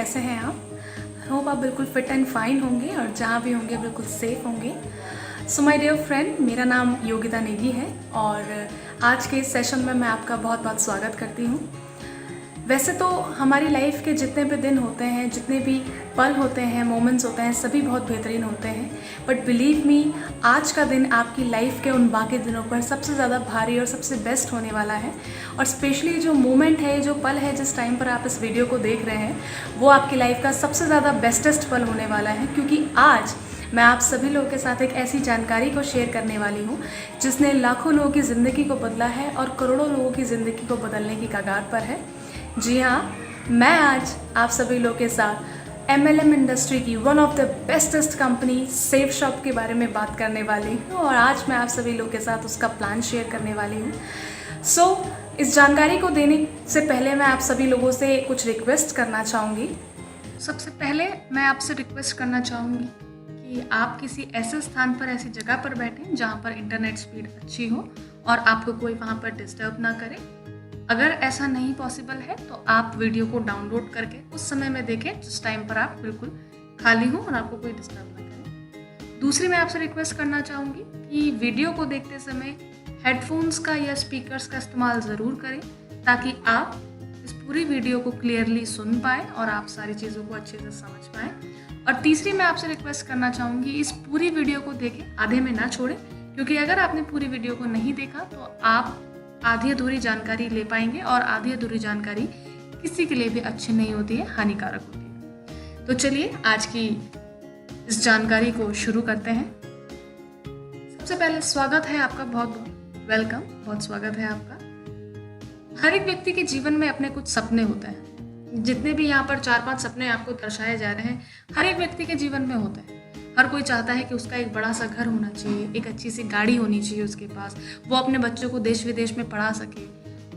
कैसे हैं आप? होप आप बिल्कुल फिट एंड फाइन होंगे और जहाँ भी होंगे बिल्कुल सेफ होंगे। सो माय डियर फ्रेंड, मेरा नाम योगिता नेगी है और आज के इस सेशन में मैं आपका बहुत बहुत स्वागत करती हूँ। वैसे तो हमारी लाइफ के जितने भी दिन होते हैं, जितने भी पल होते हैं, मोमेंट्स होते हैं, सभी बहुत बेहतरीन होते हैं। बट बिलीव मी, आज का दिन आपकी लाइफ के उन बाकी दिनों पर सबसे ज़्यादा भारी और सबसे बेस्ट होने वाला है। और स्पेशली जो मोमेंट है, जो पल है, जिस टाइम पर आप इस वीडियो को देख रहे हैं, वो आपकी लाइफ का सबसे ज़्यादा बेस्टेस्ट पल होने वाला है। क्योंकि आज मैं आप सभी लोगों के साथ एक ऐसी जानकारी को शेयर करने वाली हूँ जिसने लाखों लोगों की ज़िंदगी को बदला है और करोड़ों लोगों की ज़िंदगी को बदलने की कगार पर है। जी हाँ, मैं आज आप सभी लोगों के साथ MLM इंडस्ट्री की one of the bestest company safe shop के बारे में बात करने वाली हूँ और आज मैं आप सभी लोगों के साथ उसका प्लान शेयर करने वाली हूँ। सो इस जानकारी को देने से पहले मैं आप सभी लोगों से कुछ रिक्वेस्ट करना चाहूँगी। सबसे पहले मैं आपसे रिक्वेस्ट करना चाहूँगी कि आप किसी ऐसे स्थान पर, ऐसी जगह पर बैठें जहाँ पर इंटरनेट स्पीड अच्छी हो और आपको कोई वहाँ पर डिस्टर्ब ना करे। अगर ऐसा नहीं पॉसिबल है तो आप वीडियो को डाउनलोड करके उस समय में देखें जिस टाइम पर आप बिल्कुल खाली हो और आपको कोई डिस्टर्ब ना करे। दूसरी मैं आपसे रिक्वेस्ट करना चाहूँगी कि वीडियो को देखते समय हेडफोन्स का या स्पीकर्स का इस्तेमाल ज़रूर करें ताकि आप इस पूरी वीडियो को क्लियरली सुन पाएँ और आप सारी चीज़ों को अच्छे से समझ पाएँ। और तीसरी मैं आपसे रिक्वेस्ट करना चाहूँगी, इस पूरी वीडियो को देखें, आधे में ना छोड़ें, क्योंकि अगर आपने पूरी वीडियो को नहीं देखा तो आप आधी अधूरी जानकारी ले पाएंगे और आधी अधूरी जानकारी किसी के लिए भी अच्छी नहीं होती है, हानिकारक होती है। तो चलिए आज की इस जानकारी को शुरू करते हैं। सबसे पहले स्वागत है आपका, बहुत बहुत वेलकम, बहुत स्वागत है आपका। हर एक व्यक्ति के जीवन में अपने कुछ सपने होते हैं। जितने भी यहाँ पर 4-5 सपने आपको दर्शाए जा रहे हैं, हर एक व्यक्ति के जीवन में होते हैं। हर कोई चाहता है कि उसका एक बड़ा सा घर होना चाहिए, एक अच्छी सी गाड़ी होनी चाहिए उसके पास, वो अपने बच्चों को देश विदेश में पढ़ा सके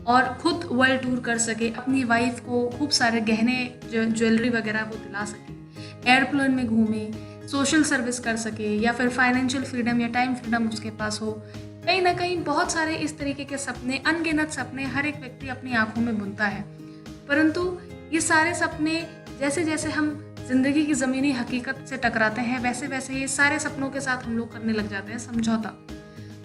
और खुद वर्ल्ड टूर कर सके, अपनी वाइफ को खूब सारे गहने, ज्वेलरी वगैरह वो दिला सके, एयरप्लेन में घूमे, सोशल सर्विस कर सके, या फिर फाइनेंशियल फ्रीडम या टाइम फ्रीडम उसके पास हो। कहीं ना कहीं बहुत सारे इस तरीके के सपने, अनगिनत सपने हर एक व्यक्ति अपनी आंखों में बुनता है। परंतु ये सारे सपने जैसे जैसे हम जिंदगी की ज़मीनी हकीकत से टकराते हैं, वैसे वैसे ये सारे सपनों के साथ हम लोग करने लग जाते हैं समझौता।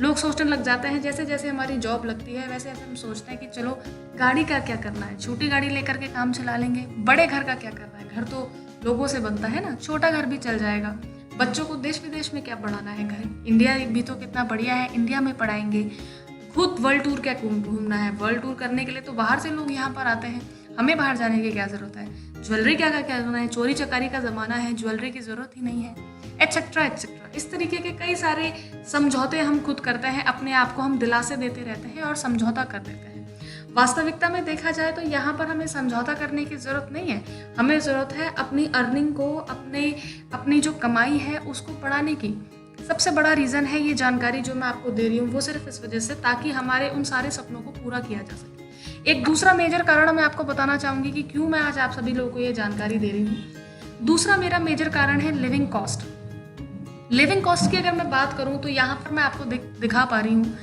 लोग सोचने लग जाते हैं, जैसे जैसे हमारी जॉब लगती है वैसे वैसे हम सोचते हैं कि चलो गाड़ी का क्या करना है, छोटी गाड़ी लेकर के काम चला लेंगे। बड़े घर का क्या करना है, घर तो लोगों से बनता है ना, छोटा घर भी चल जाएगा। बच्चों को देश विदेश में क्या पढ़ाना है, घर इंडिया भी तो कितना बढ़िया है, इंडिया में पढ़ाएंगे। खुद वर्ल्ड टूर क्या घूमना है, वर्ल्ड टूर करने के लिए तो बाहर से लोग यहाँ पर आते हैं, हमें बाहर जाने की क्या ज़रूरत है। ज्वेलरी क्या करना है, चोरी चकारी का ज़माना है, ज्वेलरी की ज़रूरत ही नहीं है, एटसेट्रा एटसेट्रा। इस तरीके के कई सारे समझौते हम खुद करते हैं, अपने आप को हम दिलासे देते रहते हैं और समझौता कर देते हैं। वास्तविकता में देखा जाए तो यहाँ पर हमें समझौता करने की ज़रूरत नहीं है, हमें ज़रूरत है अपनी अर्निंग को, अपनी जो कमाई है उसको बढ़ाने की। सबसे बड़ा रीज़न है ये जानकारी जो मैं आपको दे रही हूँ, वो सिर्फ इस वजह से ताकि हमारे उन सारे सपनों को पूरा किया जा सके। एक दूसरा मेजर कारण मैं आपको बताना चाहूँगी कि क्यों मैं आज आप सभी लोगों को ये जानकारी दे रही हूँ। दूसरा मेरा मेजर कारण है लिविंग कॉस्ट। लिविंग कॉस्ट की अगर मैं बात करूँ तो यहाँ पर मैं आपको दिखा पा रही हूँ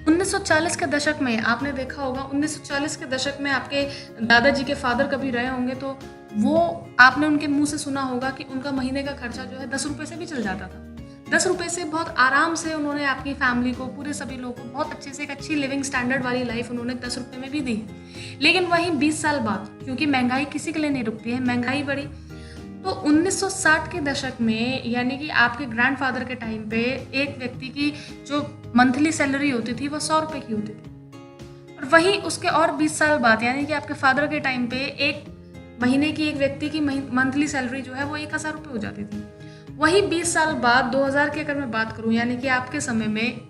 1940 के दशक में, आपने देखा होगा 1940 के दशक में आपके दादाजी के फादर कभी रहे होंगे तो वो आपने उनके मुंह से सुना होगा कि उनका महीने का खर्चा जो है 10 रुपये से भी चल जाता था। 10 रुपये से बहुत आराम से उन्होंने आपकी फैमिली को, पूरे सभी लोगों को बहुत अच्छे से एक अच्छी लिविंग स्टैंडर्ड वाली लाइफ उन्होंने 10 रुपये में भी दी है। लेकिन वहीं 20 साल बाद, क्योंकि महंगाई किसी के लिए नहीं रुकती है, महंगाई बढ़ी, तो 1960 के दशक में, यानी कि आपके ग्रैंडफादर के टाइम पे, एक व्यक्ति की जो मंथली सैलरी होती थी वो 100 रुपये की होती थी। और वहीं उसके और 20 साल बाद, यानी कि आपके फादर के टाइम पे, एक महीने की एक व्यक्ति की मंथली सैलरी जो है वो 1000 रुपये हो जाती थी। वही 20 साल बाद 2000 की अगर मैं बात करूं, यानी कि आपके समय में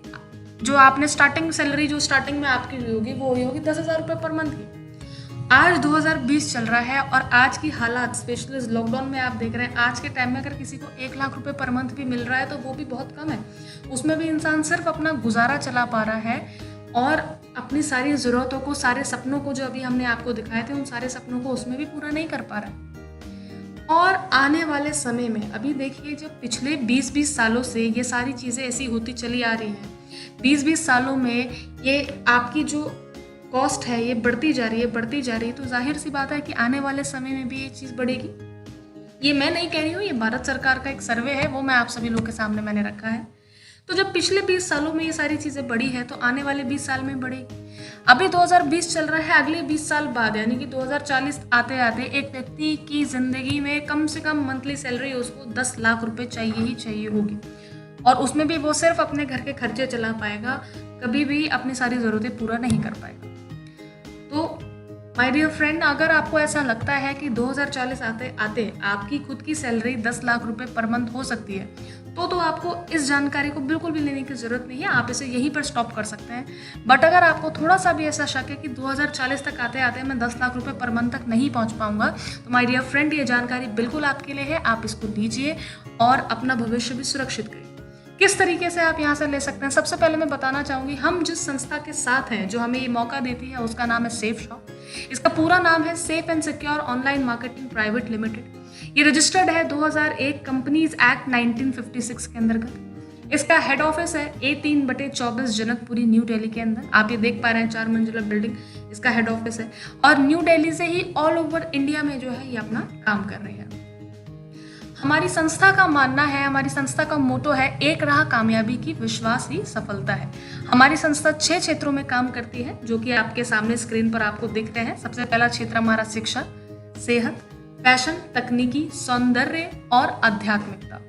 जो आपने स्टार्टिंग सैलरी जो स्टार्टिंग में आपकी हुई होगी वो हुई होगी 10,000 रुपये पर मंथ की। आज 2020 चल रहा है और आज की हालात, स्पेशली इस लॉकडाउन में आप देख रहे हैं, आज के टाइम में अगर किसी को 1 लाख रुपए पर मंथ भी मिल रहा है तो वो भी बहुत कम है। उसमें भी इंसान सिर्फ अपना गुजारा चला पा रहा है और अपनी सारी ज़रूरतों को, सारे सपनों को जो अभी हमने आपको दिखाए थे, उन सारे सपनों को उसमें भी पूरा नहीं कर पा रहा है। और आने वाले समय में, अभी देखिए, जब पिछले 20-20 सालों से ये सारी चीज़ें ऐसी होती चली आ रही हैं, 20-20 सालों में ये आपकी जो कॉस्ट है ये बढ़ती जा रही है, तो जाहिर सी बात है कि आने वाले समय में भी ये चीज़ बढ़ेगी। ये मैं नहीं कह रही हूँ, ये भारत सरकार का एक सर्वे है, वो मैं आप सभी लोगों के सामने मैंने रखा है। तो जब पिछले 20 सालों में ये सारी चीज़ें बढ़ी है तो आने वाले 20 साल में बढ़ेगी। अभी 2020 चल रहा है, अगले 20 साल बाद यानी कि 2040 आते आते एक व्यक्ति की ज़िंदगी में कम से कम मंथली सैलरी उसको 10 लाख रुपए चाहिए ही चाहिए होगी, और उसमें भी वो सिर्फ अपने घर के खर्चे चला पाएगा, कभी भी अपनी सारी ज़रूरतें पूरा नहीं कर पाएगा। तो माय डियर फ्रेंड, अगर आपको ऐसा लगता है कि 2040 आते आते आपकी खुद की सैलरी 10 लाख रुपए पर मंथ हो सकती है, तो आपको इस जानकारी को बिल्कुल भी लेने की ज़रूरत नहीं है, आप इसे यहीं पर स्टॉप कर सकते हैं। बट अगर आपको थोड़ा सा भी ऐसा शक है कि 2040 तक आते आते मैं 10 लाख रुपए पर मंथ तक नहीं पहुंच पाऊंगा, तो माय डियर फ्रेंड, ये जानकारी बिल्कुल आपके लिए है, आप इसको लीजिए और अपना भविष्य भी सुरक्षित करिए। किस तरीके से आप यहाँ से ले सकते हैं, सबसे पहले मैं बताना चाहूँगी, हम जिस संस्था के साथ हैं जो हमें ये मौका देती है उसका नाम है सेफ शॉप। इसका पूरा नाम है safe and secure online marketing private limited. ये रजिस्टर्ड है 2001 कंपनीज एक्ट 1956 के अंतर्गत। इसका हेड ऑफिस है A3/24 जनकपुरी न्यू दिल्ली के अंदर। आप ये देख पा रहे हैं 4 मंजिला बिल्डिंग इसका हेड ऑफिस है, और न्यू दिल्ली से ही ऑल ओवर इंडिया में जो है ये अपना काम कर रही है। हमारी संस्था का मानना है, हमारी संस्था का मोटो है, एक राह कामयाबी की, विश्वास ही सफलता है। हमारी संस्था 6 क्षेत्रों में काम करती है जो कि आपके सामने स्क्रीन पर आपको दिख रहे हैं। सबसे पहला क्षेत्र हमारा शिक्षा, सेहत, फैशन, तकनीकी, सौंदर्य और आध्यात्मिकता।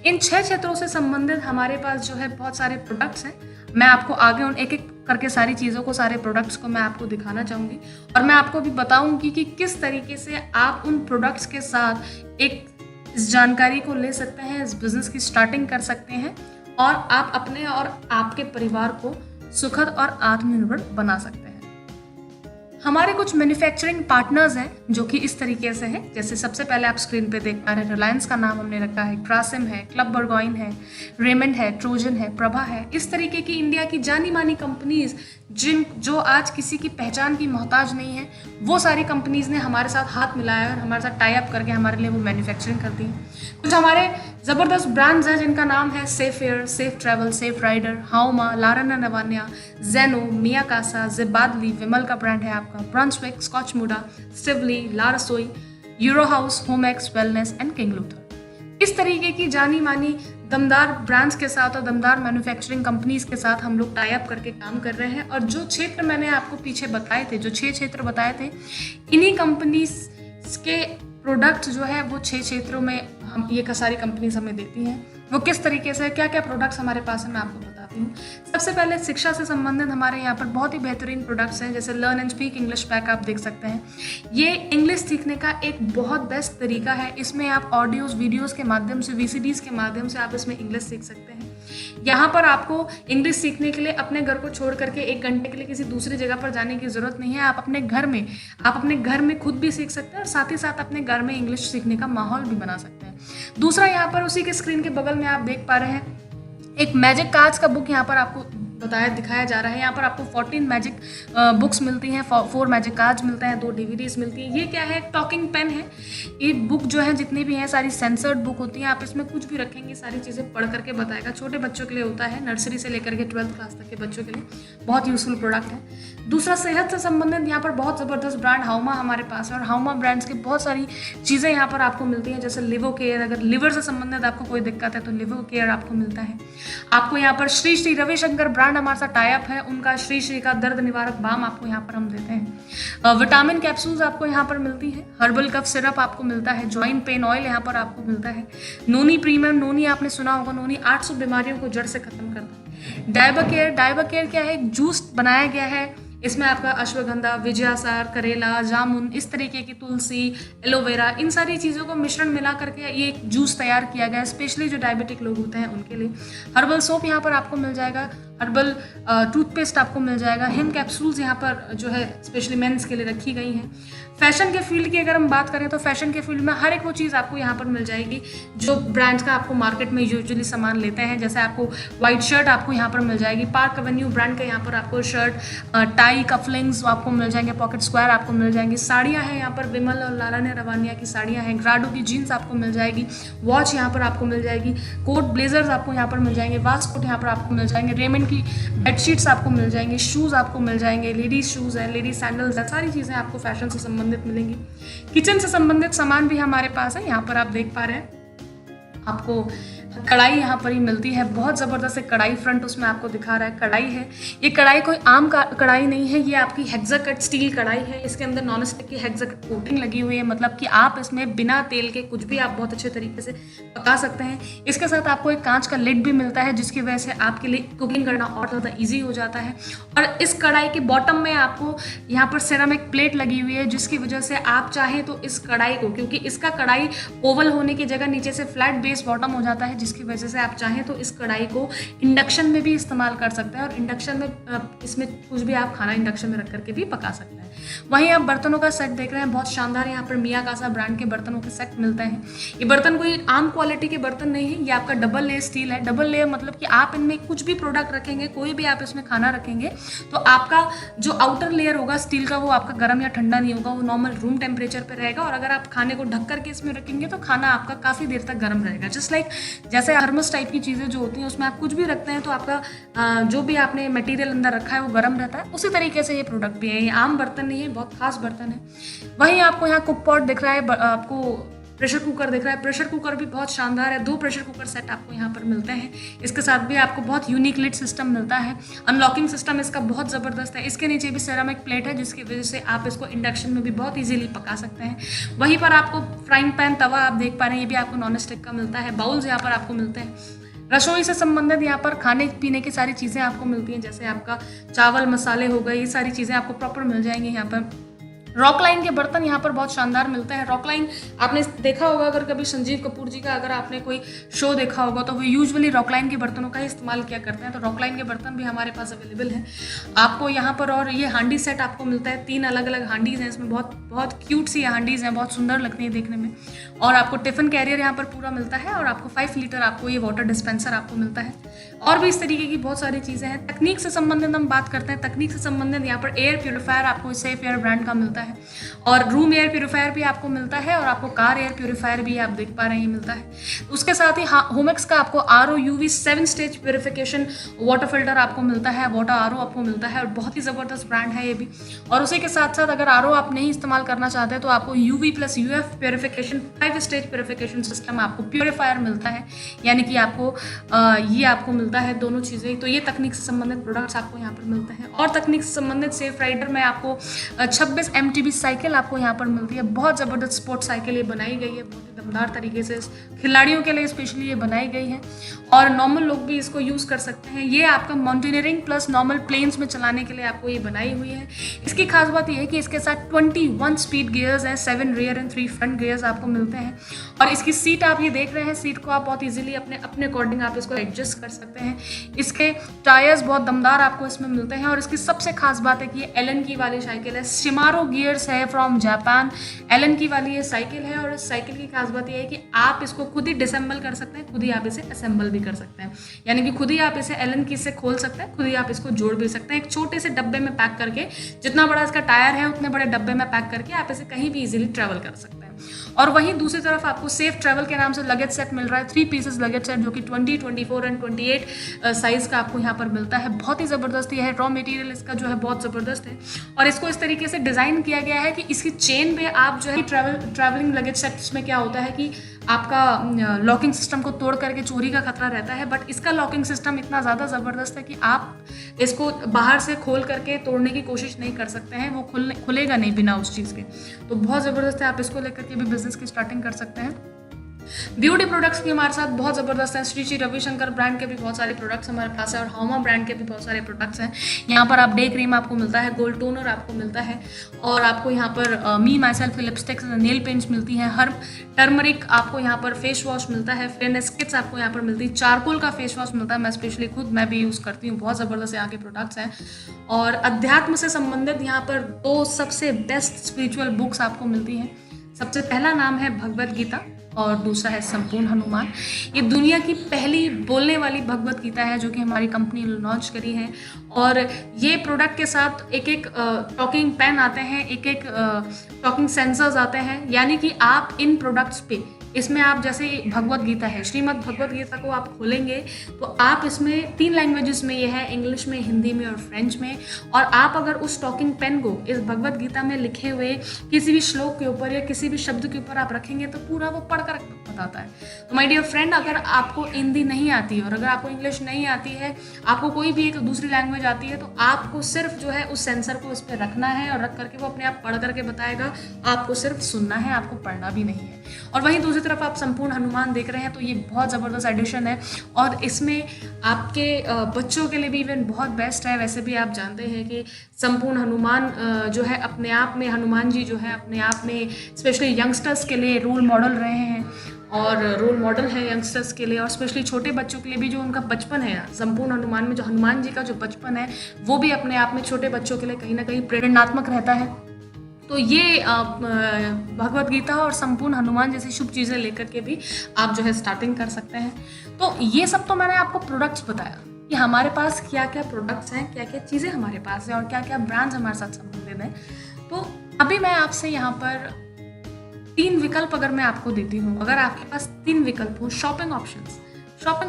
इन 6 क्षेत्रों से संबंधित हमारे पास जो है बहुत सारे प्रोडक्ट्स हैं। मैं आपको आगे उन एक एक करके सारी चीज़ों को, सारे प्रोडक्ट्स को मैं आपको दिखाना चाहूँगी, और मैं आपको भी बताऊँगी कि किस तरीके से आप उन प्रोडक्ट्स के साथ एक इस जानकारी को ले सकते हैं, इस बिजनेस की स्टार्टिंग कर सकते हैं, और आप अपने और आपके परिवार को सुखद और आत्मनिर्भर बना सकते हैं। हमारे कुछ मैन्युफैक्चरिंग पार्टनर्स हैं जो कि इस तरीके से हैं, जैसे सबसे पहले आप स्क्रीन पे देख पा रहे हैं, रिलायंस का नाम हमने रखा है, ग्रासिम है, क्लब बर्गोइन है, रेमंड है, ट्रोजन है, प्रभा है। इस तरीके की इंडिया की जानी मानी कंपनीज जो आज किसी की पहचान की मोहताज नहीं है, वो सारी कंपनीज ने हमारे साथ हाथ मिलाया और हमारे साथ टाई अप करके हमारे लिए वो मैन्युफैक्चरिंग करती हैं। कुछ हमारे ज़बरदस्त ब्रांड्स हैं जिनका नाम है Safe Air, Safe Travel, Safe Rider, हाउमा, लाराना नवान्या, जेनो, मिया कासा, जिबादली, विमल का ब्रांड है आपका, ब्रंसविक, स्कॉच मुडा, स्टिवली, ला रसोई, Euro House, HomeX, Wellness and King Luther. इस तरीके की जानी मानी दमदार ब्रांड्स के साथ और दमदार मैन्युफैक्चरिंग कंपनीज के साथ हम लोग टाई अप करके काम कर रहे हैं। और जो क्षेत्र मैंने आपको पीछे बताए थे, जो 6 क्षेत्र बताए थे, इन्हीं कंपनीज के प्रोडक्ट जो है वो 6 क्षेत्रों में हम ये सारी कंपनीज हमें देती हैं। वो किस तरीके से, क्या क्या प्रोडक्ट्स हमारे पास है, मैं आपको बताती हूँ। सबसे पहले शिक्षा से संबंधित हमारे यहाँ पर बहुत ही बेहतरीन प्रोडक्ट्स हैं, जैसे learn and speak English pack आप देख सकते हैं। ये इंग्लिश सीखने का एक बहुत बेस्ट तरीका है। इसमें आप ऑडियोज़, वीडियोज़ के माध्यम से, VCDs के माध्यम से आप इसमें इंग्लिश सीख सकते हैं। यहाँ पर आपको इंग्लिश सीखने के लिए अपने घर को छोड़ करके 1 घंटे के लिए किसी दूसरी जगह पर जाने की ज़रूरत नहीं है। आप अपने घर में खुद भी सीख सकते हैं और साथ ही साथ अपने घर में इंग्लिश सीखने का माहौल भी बना सकते हैं। दूसरा, यहाँ पर उसी के स्क्रीन के बगल में आप देख पा रहे हैं एक मैजिक कार्ड्स का बुक यहाँ पर आपको दिखाया जा रहा है। यहाँ पर आपको 14 मैजिक बुक्स मिलती हैं, 4 मैजिक कार्ड्स मिलते हैं, 2 DVDs मिलती हैं। ये क्या है, टॉकिंग पेन है। ये बुक जो है जितनी भी हैं सारी सेंसर्ड बुक होती हैं। आप इसमें कुछ भी रखेंगे, सारी चीज़ें पढ़ करके बताएगा। छोटे बच्चों के लिए होता है, नर्सरी से लेकर के 12th क्लास तक के बच्चों के लिए बहुत यूजफुल प्रोडक्ट है। दूसरा, सेहत से संबंधित यहाँ पर बहुत ज़बरदस्त ब्रांड हाउमा हमारे पास है, और हाउमा ब्रांड्स की बहुत सारी चीज़ें यहाँ पर आपको मिलती हैं, जैसे लिवो केयर। अगर लिवर से संबंधित आपको कोई दिक्कत है तो लिवो केयर आपको मिलता है। आपको यहाँ पर श्री श्री रविशंकर ब्रांड हमारे साथ टाई अप है, उनका श्री श्री का दर्द निवारक बाम आपको यहाँ पर हम देते हैं। विटामिन कैप्सूल्स आपको यहाँ पर मिलती है, हर्बल कफ सिरप आपको मिलता है, जॉइंट पेन ऑयल यहाँ पर आपको मिलता है। नोनी प्रीमियम, नोनी आपने सुना होगा, नोनी 800 बीमारियों को जड़ से खत्म करता है। डायबाकेयर क्या है, जूस बनाया गया है। इसमें आपका अश्वगंधा, विजयासार, करेला, जामुन, इस तरीके की तुलसी, एलोवेरा, इन सारी चीज़ों को मिश्रण मिला करके ये एक जूस तैयार किया गया है, स्पेशली जो डायबिटिक लोग होते हैं उनके लिए। हर्बल सोप यहाँ पर आपको मिल जाएगा, हर्बल टूथपेस्ट आपको मिल जाएगा। हिम कैप्सूल्स यहाँ पर जो है स्पेशली मेंस के लिए रखी गई हैं। फैशन के फील्ड की अगर हम बात करें तो फैशन के फील्ड में हर एक वो चीज़ आपको यहाँ पर मिल जाएगी जो ब्रांड्स का आपको मार्केट में यूजुअली सामान लेते हैं। जैसे आपको वाइट शर्ट आपको यहाँ पर मिल जाएगी, पार्क एवेन्यू ब्रांड का यहाँ पर आपको शर्ट, टाई, कफलिंग्स आपको मिल जाएंगे, पॉकेट स्क्वायर आपको मिल जाएंगी। साड़ियाँ हैं यहाँ पर, विमल और लाराना रवानिया की साड़ियाँ हैं। ग्राडो की जीन्स आपको मिल जाएगी, वॉच यहाँ पर आपको मिल जाएगी, कोट ब्लेजर्स आपको यहाँ पर मिल जाएंगे, वास्ट कोट यहाँ पर आपको मिल जाएंगे, रेमंड की की बेडशीट्स आपको मिल जाएंगी, शूज़ आपको मिल जाएंगे, लेडीज़ शूज़ हैं, लेडीज़ सैंडल्स हैं, सारी चीज़ें आपको फैशन से संबंधित मिलेंगी। किचन से संबंधित सामान भी हमारे पास है। यहाँ पर आप देख पा रहे हैं आपको कढ़ाई यहाँ पर ही मिलती है, बहुत ज़बरदस्त एक कढ़ाई फ्रंट उसमें आपको दिखा रहा है। कढ़ाई है, ये कढ़ाई कोई आम कढ़ाई नहीं है, ये आपकी हेक्साकट स्टील कढ़ाई है। इसके अंदर नॉन स्टिक की हेक्साकट कोटिंग लगी हुई है, मतलब कि आप इसमें बिना तेल के कुछ भी आप बहुत अच्छे तरीके से पका सकते हैं। इसके साथ आपको एक कांच का लिड भी मिलता है, जिसकी वजह से आपके लिए कुकिंग करना और ज़्यादा ईजी हो जाता है। और इस कढ़ाई के बॉटम में आपको यहाँ पर सिरेमिक प्लेट लगी हुई है, जिसकी वजह से आप चाहें तो इस कढ़ाई को, क्योंकि इसका कढ़ाई ओवल होने की जगह नीचे से फ्लैट बेस बॉटम हो जाता है, जिसकी वजह से आप चाहें तो इस कढ़ाई को इंडक्शन में भी इस्तेमाल कर सकते हैं। और इंडक्शन में इसमें कुछ भी आप खाना इंडक्शन में रख करके भी पका सकते हैं। वहीं आप बर्तनों का सेट देख रहे हैं, बहुत शानदार यहाँ पर मियाकासा ब्रांड के बर्तनों के सेट मिलते हैं। ये बर्तन कोई आम क्वालिटी के बर्तन नहीं है, ये आपका डबल लेयर स्टील है। डबल लेयर मतलब कि आप इनमें कुछ भी प्रोडक्ट रखेंगे, कोई भी आप इसमें खाना रखेंगे, तो आपका जो आउटर लेयर होगा स्टील का, वो आपका गर्म या ठंडा नहीं होगा, वो नॉर्मल रूम टेम्परेचर पर रहेगा। और अगर आप खाने को ढक करके इसमें रखेंगे तो खाना आपका काफ़ी देर तक गर्म रहेगा। जस्ट लाइक जैसे थर्मस टाइप की चीज़ें जो होती हैं, उसमें आप कुछ भी रखते हैं तो आपका जो भी आपने मटेरियल अंदर रखा है वो गर्म रहता है। उसी तरीके से ये प्रोडक्ट भी है। ये आम बर्तन नहीं है, बहुत खास बर्तन है। वहीं आपको यहाँ कुक पॉट दिख रहा है, आपको प्रेशर कुकर दिख रहा है। प्रेशर कुकर भी बहुत शानदार है, 2 प्रेशर कुकर सेट आपको यहाँ पर मिलते हैं। इसके साथ भी आपको बहुत यूनिक लिड सिस्टम मिलता है। अनलॉकिंग सिस्टम इसका बहुत ज़बरदस्त है। इसके नीचे भी सेरामिक प्लेट है, जिसकी वजह से आप इसको इंडक्शन में भी बहुत इजीली पका सकते हैं। वहीं पर आपको फ्राइंग पैन, तवा आप देख पा रहे हैं, ये भी आपको नॉन स्टिक का मिलता है। बाउल्स यहाँ पर आपको मिलते हैं। रसोई से संबंधित यहाँ पर खाने पीने की सारी चीज़ें आपको मिलती हैं, जैसे आपका चावल मसाले हो गए, ये सारी चीज़ें आपको प्रॉपर मिल जाएंगी। यहाँ पर रॉकलाइन के बर्तन यहाँ पर बहुत शानदार मिलते हैं। रॉकलाइन आपने देखा होगा, अगर कभी संजीव कपूर जी का अगर आपने कोई शो देखा होगा तो वो यूजुअली रॉकलाइन के बर्तनों का ही इस्तेमाल किया करते हैं। तो रॉकलाइन के बर्तन भी हमारे पास अवेलेबल हैं आपको यहाँ पर। और ये हांडी सेट आपको मिलता है, 3 अलग अलग हांडीज़ हैं इसमें, बहुत क्यूट सी हांडीज़ हैं, बहुत सुंदर लगती हैं देखने में। और आपको टिफ़िन कैरियर यहाँ पर पूरा मिलता है, और आपको 5 लीटर आपको ये वाटर डिस्पेंसर आपको मिलता है। और भी इस तरीके की बहुत सारी चीज़ें हैं। तकनीक से संबंधित हम बात करते हैं, तकनीक से संबंधित यहाँ पर एयर प्योरीफायर आपको सेफ एयर ब्रांड का मिलता है, और रूम एयर प्योरीफायर भी आपको मिलता है, और आपको कार एयर प्योरीफायर भी आप देख पा रहे हैं मिलता है। उसके साथ ही होमेक्स का आपको RO UV 7 stage purification water filter आपको मिलता है, वाटर RO आपको मिलता है, और बहुत ही ज़बरदस्त ब्रांड है ये भी। और उसी के साथ साथ अगर RO आप नहीं इस्तेमाल करना चाहते तो आपको UV + UF purification 5 stage purification system आपको प्योरीफायर मिलता है, यानी कि आपको ये आपको मिलता है दोनों चीज़ें। तो ये तकनीक से संबंधित प्रोडक्ट्स आपको यहाँ पर मिलते हैं। और तकनीक से संबंधित सेफ राइडर में आपको 26 MTB साइकिल आपको यहाँ पर मिलती है। बहुत ज़बरदस्त स्पोर्ट साइकिल ये बनाई गई है, बहुत ही दमदार तरीके से खिलाड़ियों के लिए स्पेशली ये बनाई गई है, और नॉर्मल लोग भी इसको यूज़ कर सकते हैं। ये आपका माउंटेनियरिंग प्लस नॉर्मल प्लेन्स में चलाने के लिए आपको ये बनाई हुई है। इसकी खास बात यह है कि इसके साथ 21 स्पीड गियर्स हैं, 7 रियर एंड 3 फ्रंट गियर्स आपको मिलते हैं। और इसकी सीट आप ये देख रहे हैं, सीट को आप बहुत ईजिली अपने अकॉर्डिंग आप इसको एडजस्ट कर सकते हैं। इसके टायर्स बहुत दमदार आपको इसमें मिलते हैं। और इसकी सबसे खास बात है कि ये एलन की वाली साइकिल है, शिमारो गियर्स है फ्रॉम जापान, एलन की वाली ये साइकिल है। और इस साइकिल की खास बात यह है कि आप इसको खुद ही डिसेंबल कर सकते हैं, खुद ही आप इसे असेंबल भी कर सकते हैं, यानी कि खुद ही आप इसे एलन की से खोल सकते हैं, खुद ही आप इसको जोड़ भी सकते हैं। एक छोटे से डब्बे में पैक करके, जितना बड़ा इसका टायर है उतने बड़े डब्बे में पैक करके आप इसे कहीं भी इजीली ट्रैवल कर सकते हैं। और वहीं दूसरी तरफ आपको सेफ ट्रैवल के नाम से लगेज सेट मिल रहा है, 3 पीसेस लगेज सेट, जो कि 20, 24 एंड 28 साइज़ का आपको यहाँ पर मिलता है। बहुत ही ज़बरदस्त ये है, रॉ मटेरियल इसका जो है बहुत ज़बरदस्त है। और इसको इस तरीके से डिज़ाइन किया गया है कि इसकी चेन पे आप जो है ट्रैवलिंग लगेज सेट्स में क्या होता है कि आपका लॉकिंग सिस्टम को तोड़ करके चोरी का खतरा रहता है, बट इसका लॉकिंग सिस्टम इतना ज़्यादा ज़बरदस्त है कि आप इसको बाहर से खोल करके तोड़ने की कोशिश नहीं कर सकते हैं, वो खुलेगा नहीं बिना उस चीज़ के। तो बहुत ज़बरदस्त है, आप इसको लेकर के भी बिजनेस की स्टार्टिंग कर सकते हैं। ब्यूटी प्रोडक्ट्स भी हमारे साथ बहुत ज़बरदस्त हैं। श्री रविशंकर ब्रांड के भी बहुत सारे प्रोडक्ट्स हमारे पास है, और हामा ब्रांड के भी बहुत सारे प्रोडक्ट्स हैं। यहाँ पर आप डे क्रीम आपको मिलता है, गोल्ड टोनर आपको मिलता है, और आपको यहाँ पर me myself lipsticks, nail paints मिलती हैं, हर टर्मरिक आपको यहाँ पर फेस वॉश मिलता है, फेयरनेस किट्स आपको यहाँ पर मिलती है, चारकोल का फेस वॉश मिलता है, मैं स्पेशली खुद मैं भी यूज़ करती हूँ, बहुत ज़बरदस्त यहाँ के प्रोडक्ट्स हैं। और अध्यात्म से संबंधित यहाँ पर 2 सबसे बेस्ट स्पिरिचुअल बुक्स आपको मिलती हैं। सबसे पहला नाम है भगवद गीता, और दूसरा है संपूर्ण हनुमान। ये दुनिया की पहली बोलने वाली भगवत गीता है, जो कि हमारी कंपनी ने लॉन्च करी है। और ये प्रोडक्ट के साथ एक टॉकिंग पेन आते हैं, एक टॉकिंग सेंसर्स आते हैं, यानी कि आप इन प्रोडक्ट्स पे इसमें आप जैसे भगवत गीता है, श्रीमद् भगवत गीता को आप खोलेंगे तो आप इसमें 3 लैंग्वेजेस में ये है, इंग्लिश में, हिंदी में और फ्रेंच में। और आप अगर उस टॉकिंग पेन को इस भगवत गीता में लिखे हुए किसी भी श्लोक के ऊपर या किसी भी शब्द के ऊपर आप रखेंगे तो पूरा वो पढ़कर बताता है। तो माय डियर फ्रेंड, अगर आपको हिंदी नहीं आती है और अगर आपको इंग्लिश नहीं आती है, आपको कोई भी एक दूसरी लैंग्वेज आती है, तो आपको सिर्फ जो है उस सेंसर को इस पर रखना है और रख करके वो अपने आप पढ़ करके बताएगा। आपको सिर्फ सुनना है, आपको पढ़ना भी नहीं है। और वहीं दूसरी तरफ आप संपूर्ण हनुमान देख रहे हैं, तो ये बहुत ज़बरदस्त एडिशन है और इसमें आपके बच्चों के लिए भी इवन बहुत बेस्ट है। वैसे भी आप जानते हैं कि संपूर्ण हनुमान जो है अपने आप में, हनुमान जी जो है अपने आप में स्पेशली यंगस्टर्स के लिए रोल मॉडल रहे हैं और रोल मॉडल है यंगस्टर्स के लिए, और स्पेशली छोटे बच्चों के लिए भी। जो उनका बचपन है संपूर्ण हनुमान में, जो हनुमान जी का जो बचपन है वो भी अपने आप में छोटे बच्चों के लिए कहीं ना कहीं प्रेरणात्मक रहता है। तो ये भगवत गीता और संपूर्ण हनुमान जैसी शुभ चीज़ें लेकर के भी आप जो है स्टार्टिंग कर सकते हैं। तो ये सब तो मैंने आपको प्रोडक्ट्स बताया कि हमारे पास क्या क्या प्रोडक्ट्स हैं, क्या क्या चीज़ें हमारे पास हैं और क्या क्या ब्रांड्स हमारे साथ संबंधित हैं। तो अभी मैं आपसे यहाँ पर 3 विकल्प अगर मैं आपको देती हूँ, अगर आपके पास 3 विकल्प हो, शॉपिंग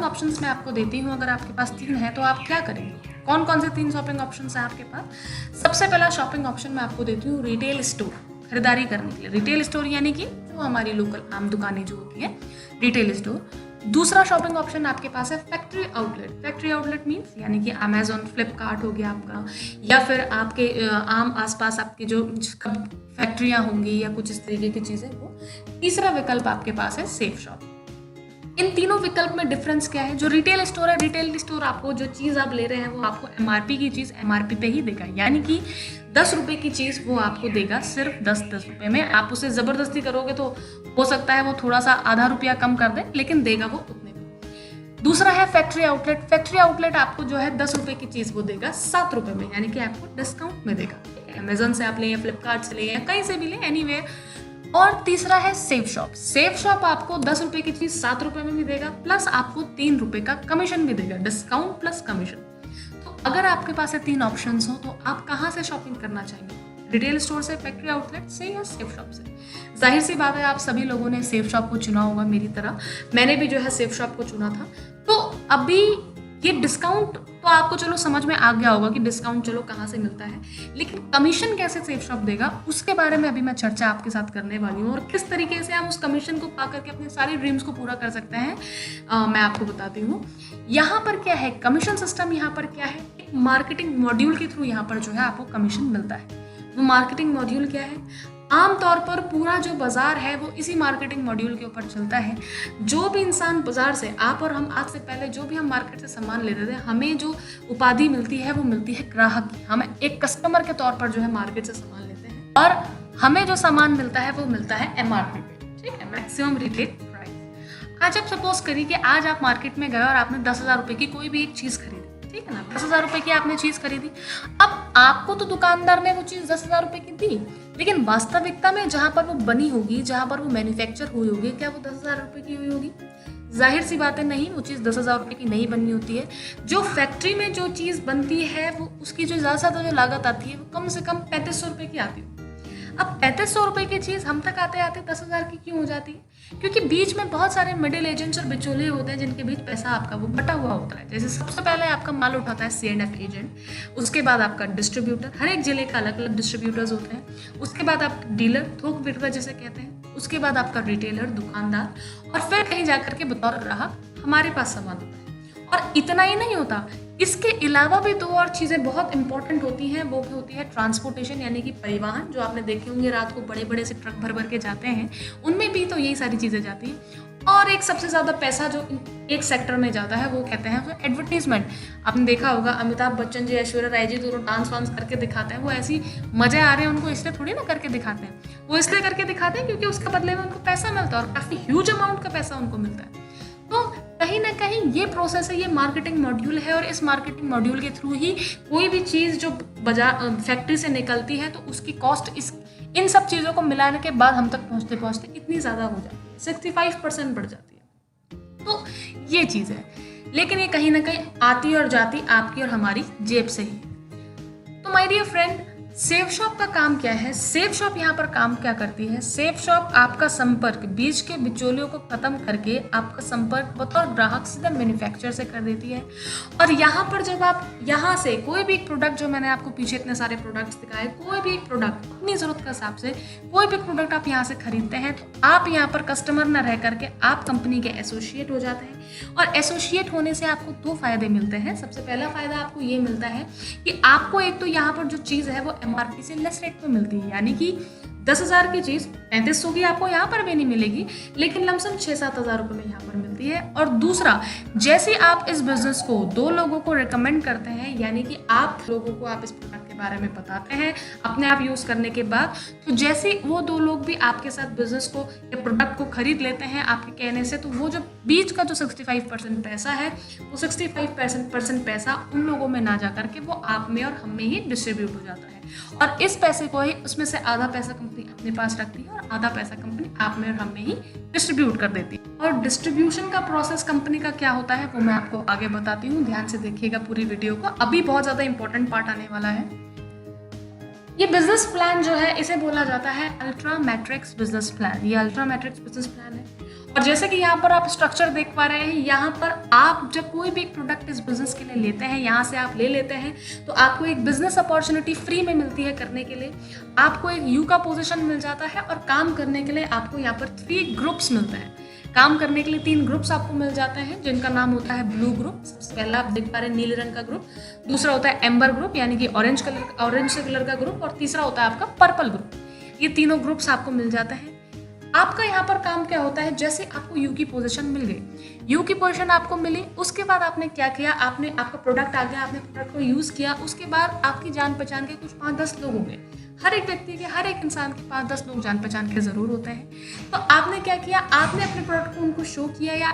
ऑप्शंस मैं आपको देती हूँ, अगर आपके पास 3 है तो आप क्या करेंगे? कौन कौन से 3 शॉपिंग ऑप्शंस हैं आपके पास? सबसे पहला शॉपिंग ऑप्शन मैं आपको देती हूँ रिटेल स्टोर, खरीदारी करने के लिए। रिटेल स्टोर यानी कि जो हमारी लोकल आम दुकानें जो होती है, रिटेल स्टोर। दूसरा शॉपिंग ऑप्शन आपके पास है factory outlet. Factory outlet means यानी कि अमेजोन, फ्लिपकार्ट हो गया आपका, या फिर आपके आम आसपास आपके जो फैक्ट्रियाँ होंगी या कुछ इस तरीके की चीज़ें वो। तीसरा विकल्प आपके पास है सेफ शॉप। इन तीनों विकल्प में डिफरेंस क्या है? जो रिटेल स्टोर है, रिटेल स्टोर आपको जो चीज़ आप ले रहे हैं वो आपको एमआरपी की चीज़ एमआरपी पे ही देगा, यानी कि 10 रुपये की चीज़ वो आपको देगा सिर्फ 10 रुपये में। आप उसे ज़बरदस्ती करोगे तो हो सकता है वो थोड़ा सा आधा रुपया कम कर दे, लेकिन देगा वो उतने में। दूसरा है फैक्ट्री आउटलेट। फैक्ट्री आउटलेट आपको जो है 10 रुपये की चीज़ वो देगा 7 रुपये में, यानी कि आपको डिस्काउंट में देगा। अमेजोन से आप लें या फ्लिपकार्ट से लें या कहीं से भी लें, एनीवेयर। और तीसरा है सेफ शॉप। सेफ शॉप आपको 10 रुपये की चीज़ 7 रुपये में भी देगा, प्लस आपको 3 रुपये का कमीशन भी देगा, डिस्काउंट प्लस कमीशन। तो अगर आपके पास ये 3 ऑप्शंस हो तो आप कहाँ से शॉपिंग करना चाहेंगे? रिटेल स्टोर से, फैक्ट्री आउटलेट से या सेफ शॉप से? जाहिर सी बात है आप सभी लोगों ने सेफ शॉप को चुना होगा मेरी तरह। मैंने भी जो है सेफ शॉप को चुना था। तो अभी ये डिस्काउंट तो आपको चलो समझ में आ गया होगा कि डिस्काउंट चलो कहाँ से मिलता है, लेकिन कमीशन कैसे सेफ शॉप देगा उसके बारे में अभी मैं चर्चा आपके साथ करने वाली हूँ। और किस तरीके से हम उस कमीशन को पा करके अपने सारे ड्रीम्स को पूरा कर सकते हैं, मैं आपको बताती हूँ। यहाँ पर क्या है कमीशन सिस्टम, यहाँ पर क्या है, एक मार्केटिंग मॉड्यूल के थ्रू यहाँ पर जो है आपको कमीशन मिलता है। वो मार्केटिंग मॉड्यूल क्या है? आमतौर पर पूरा जो बाजार है वो इसी मार्केटिंग मॉड्यूल के ऊपर चलता है। जो भी इंसान बाजार से, आप और हम आज से पहले जो भी हम मार्केट से सामान लेते थे, हमें जो उपाधि मिलती है वो मिलती है ग्राहक की। हम एक कस्टमर के तौर पर जो है मार्केट से सामान लेते हैं और हमें जो सामान मिलता है वो मिलता है एमआरपी पे, ठीक है, मैक्सिमम रिटेल प्राइस। आज आप सपोज करिए कि आज आप मार्केट में गए और आपने 10,000 रुपये की कोई भी एक चीज़ खरीदी, ठीक है ना, 10,000 रुपये की आपने चीज़ खरीदी। अब आपको तो दुकानदार ने वो चीज़ 10,000 रुपये की दी, लेकिन वास्तविकता में जहाँ पर वो बनी होगी, जहाँ पर वो मैन्युफैक्चर हुई होगी, क्या वो 10,000 रुपये की हुई होगी? जाहिर सी बात है नहीं, वो चीज़ 10,000 रुपये की नहीं बनी होती है। जो फैक्ट्री में जो चीज़ बनती है वो उसकी जो ज़्यादा से ज़्यादा जो लागत आती है वो कम से कम 3500 रुपये की आती है। अब 3500 रुपये की चीज़ हम तक आते आते 10,000 की क्यों हो जाती है? क्योंकि बीच में बहुत सारे मिडिल एजेंट्स और बिचौलिए होते हैं जिनके बीच पैसा आपका वो बटा हुआ होता है। जैसे सबसे पहले आपका माल उठाता है C&F एजेंट, उसके बाद आपका डिस्ट्रीब्यूटर, हर एक जिले का अलग अलग डिस्ट्रीब्यूटर्स होते हैं, उसके बाद आप डीलर, थोक विक्रेता जिसे कहते हैं, उसके बाद आपका रिटेलर, दुकानदार, और फिर कहीं जाकर के बतौर ग्राहक हमारे पास सामान होता है। और इतना ही नहीं होता, इसके अलावा भी 2 और चीज़ें बहुत इंपॉर्टेंट होती हैं। वो भी होती है ट्रांसपोर्टेशन, यानी कि परिवहन, जो आपने देखे होंगे रात को बड़े बड़े से ट्रक भर भर के जाते हैं, उनमें भी तो यही सारी चीज़ें जाती हैं। और एक सबसे ज़्यादा पैसा जो एक सेक्टर में जाता है वो कहते हैं वो एडवर्टीजमेंट। आपने देखा होगा अमिताभ बच्चन जी, ऐश्वर्या राय जी दोनों डांस वांस करके दिखाते हैं, वो ऐसी मज़े आ रहे हैं उनको इसलिए थोड़ी ना करके दिखाते हैं, वो इसलिए करके दिखाते हैं क्योंकि उसके बदले में उनको पैसा मिलता है और काफ़ी ह्यूज अमाउंट का पैसा उनको मिलता है। तो कहीं ना कहीं ये प्रोसेस है, ये मार्केटिंग मॉड्यूल है, और इस मार्केटिंग मॉड्यूल के थ्रू ही कोई भी चीज़ जो बाजार फैक्ट्री से निकलती है तो उसकी कॉस्ट इन सब चीज़ों को मिलाने के बाद हम तक पहुँचते पहुँचते इतनी ज़्यादा हो जाती है, 65% बढ़ जाती है। तो ये चीज़ है, लेकिन ये कहीं ना कहीं आती और जाती आपकी और हमारी जेब से ही। तो my dear friend, safe shop का काम क्या है? सेफ शॉप यहाँ पर काम क्या करती है? सेफ शॉप आपका संपर्क बीच के बिचौलियों को खत्म करके आपका संपर्क बतौर ग्राहक सीधा मैन्युफैक्चरर से कर देती है। और यहाँ पर जब आप यहाँ से कोई भी एक प्रोडक्ट, जो मैंने आपको पीछे इतने सारे प्रोडक्ट्स दिखाए, कोई भी एक प्रोडक्ट अपनी ज़रूरत के हिसाब से कोई भी प्रोडक्ट आप यहाँ से खरीदते हैं, तो आप यहाँ पर कस्टमर न रह करके आप कंपनी के एसोसिएट हो जाते हैं। और एसोसिएट होने से आपको दो फायदे मिलते हैं। सबसे पहला फायदा आपको ये मिलता है कि आपको एक तो यहाँ पर जो चीज़ है वो एमआरपी से लेस रेट पे मिलती है, यानी कि 10,000 की चीज़ 3500 की आपको यहाँ पर भी नहीं मिलेगी, लेकिन लमसम 6-7 हज़ार रुपये में यहाँ पर मिलती है। और दूसरा, जैसे आप इस बिज़नेस को 2 लोगों को रिकमेंड करते हैं, यानी कि आप लोगों को आप इस प्रोडक्ट के बारे में बताते हैं अपने आप यूज़ करने के बाद, तो जैसे वो 2 लोग भी आपके साथ बिज़नेस को या प्रोडक्ट को खरीद लेते हैं आपके कहने से, तो वो जो बीच का जो 65% पैसा है, वो 65% पैसा उन लोगों में ना जा करके वो आप में और हम में ही डिस्ट्रीब्यूट हो जाता है। और इस पैसे को ही, उसमें से आधा पैसा कंपनी अपने पास रखती है और आधा पैसा कंपनी आप में और हम में ही डिस्ट्रीब्यूट कर देती है। और डिस्ट्रीब्यूशन का प्रोसेस कंपनी का क्या होता है वो मैं आपको आगे बताती हूँ। ध्यान से देखिएगा पूरी वीडियो को, अभी बहुत ज़्यादा इंपॉर्टेंट पार्ट आने वाला है। ये बिजनेस प्लान जो है, इसे बोला जाता है अल्ट्रा मैट्रिक्स बिजनेस प्लान। ये अल्ट्रा मैट्रिक्स बिजनेस प्लान है। और जैसे कि यहाँ पर आप स्ट्रक्चर देख पा रहे हैं, यहाँ पर आप जब कोई भी प्रोडक्ट इस बिजनेस के लिए लेते हैं, यहाँ से आप ले लेते हैं, तो आपको एक बिजनेस अपॉर्चुनिटी फ्री में मिलती है करने के लिए। आपको एक यू का पोजीशन मिल जाता है और काम करने के लिए आपको यहाँ पर 3 ग्रुप्स मिलते हैं। काम करने के लिए 3 ग्रुप्स आपको मिल जाते हैं, जिनका नाम होता है ब्लू ग्रुप। सबसे पहला आप देख पा रहे हैं नीले रंग का ग्रुप, दूसरा होता है एम्बर ग्रुप यानी कि ऑरेंज कलर का ग्रुप, और तीसरा होता है आपका पर्पल ग्रुप। ये तीनों ग्रुप्स आपको मिल जाते हैं। आपका यहाँ पर काम क्या होता है, जैसे आपको यू की पोजीशन मिल गई, यू की पोजीशन आपको मिली, उसके बाद आपने क्या किया, आपका प्रोडक्ट आ गया, आपने प्रोडक्ट को यूज़ किया, उसके बाद आपकी जान पहचान के कुछ 5-10 लोग होंगे। हर एक व्यक्ति के, हर एक इंसान के 5-10 लोग जान पहचान के ज़रूर होते हैं। तो आपने क्या किया, आपने अपने प्रोडक्ट को उनको शो किया, या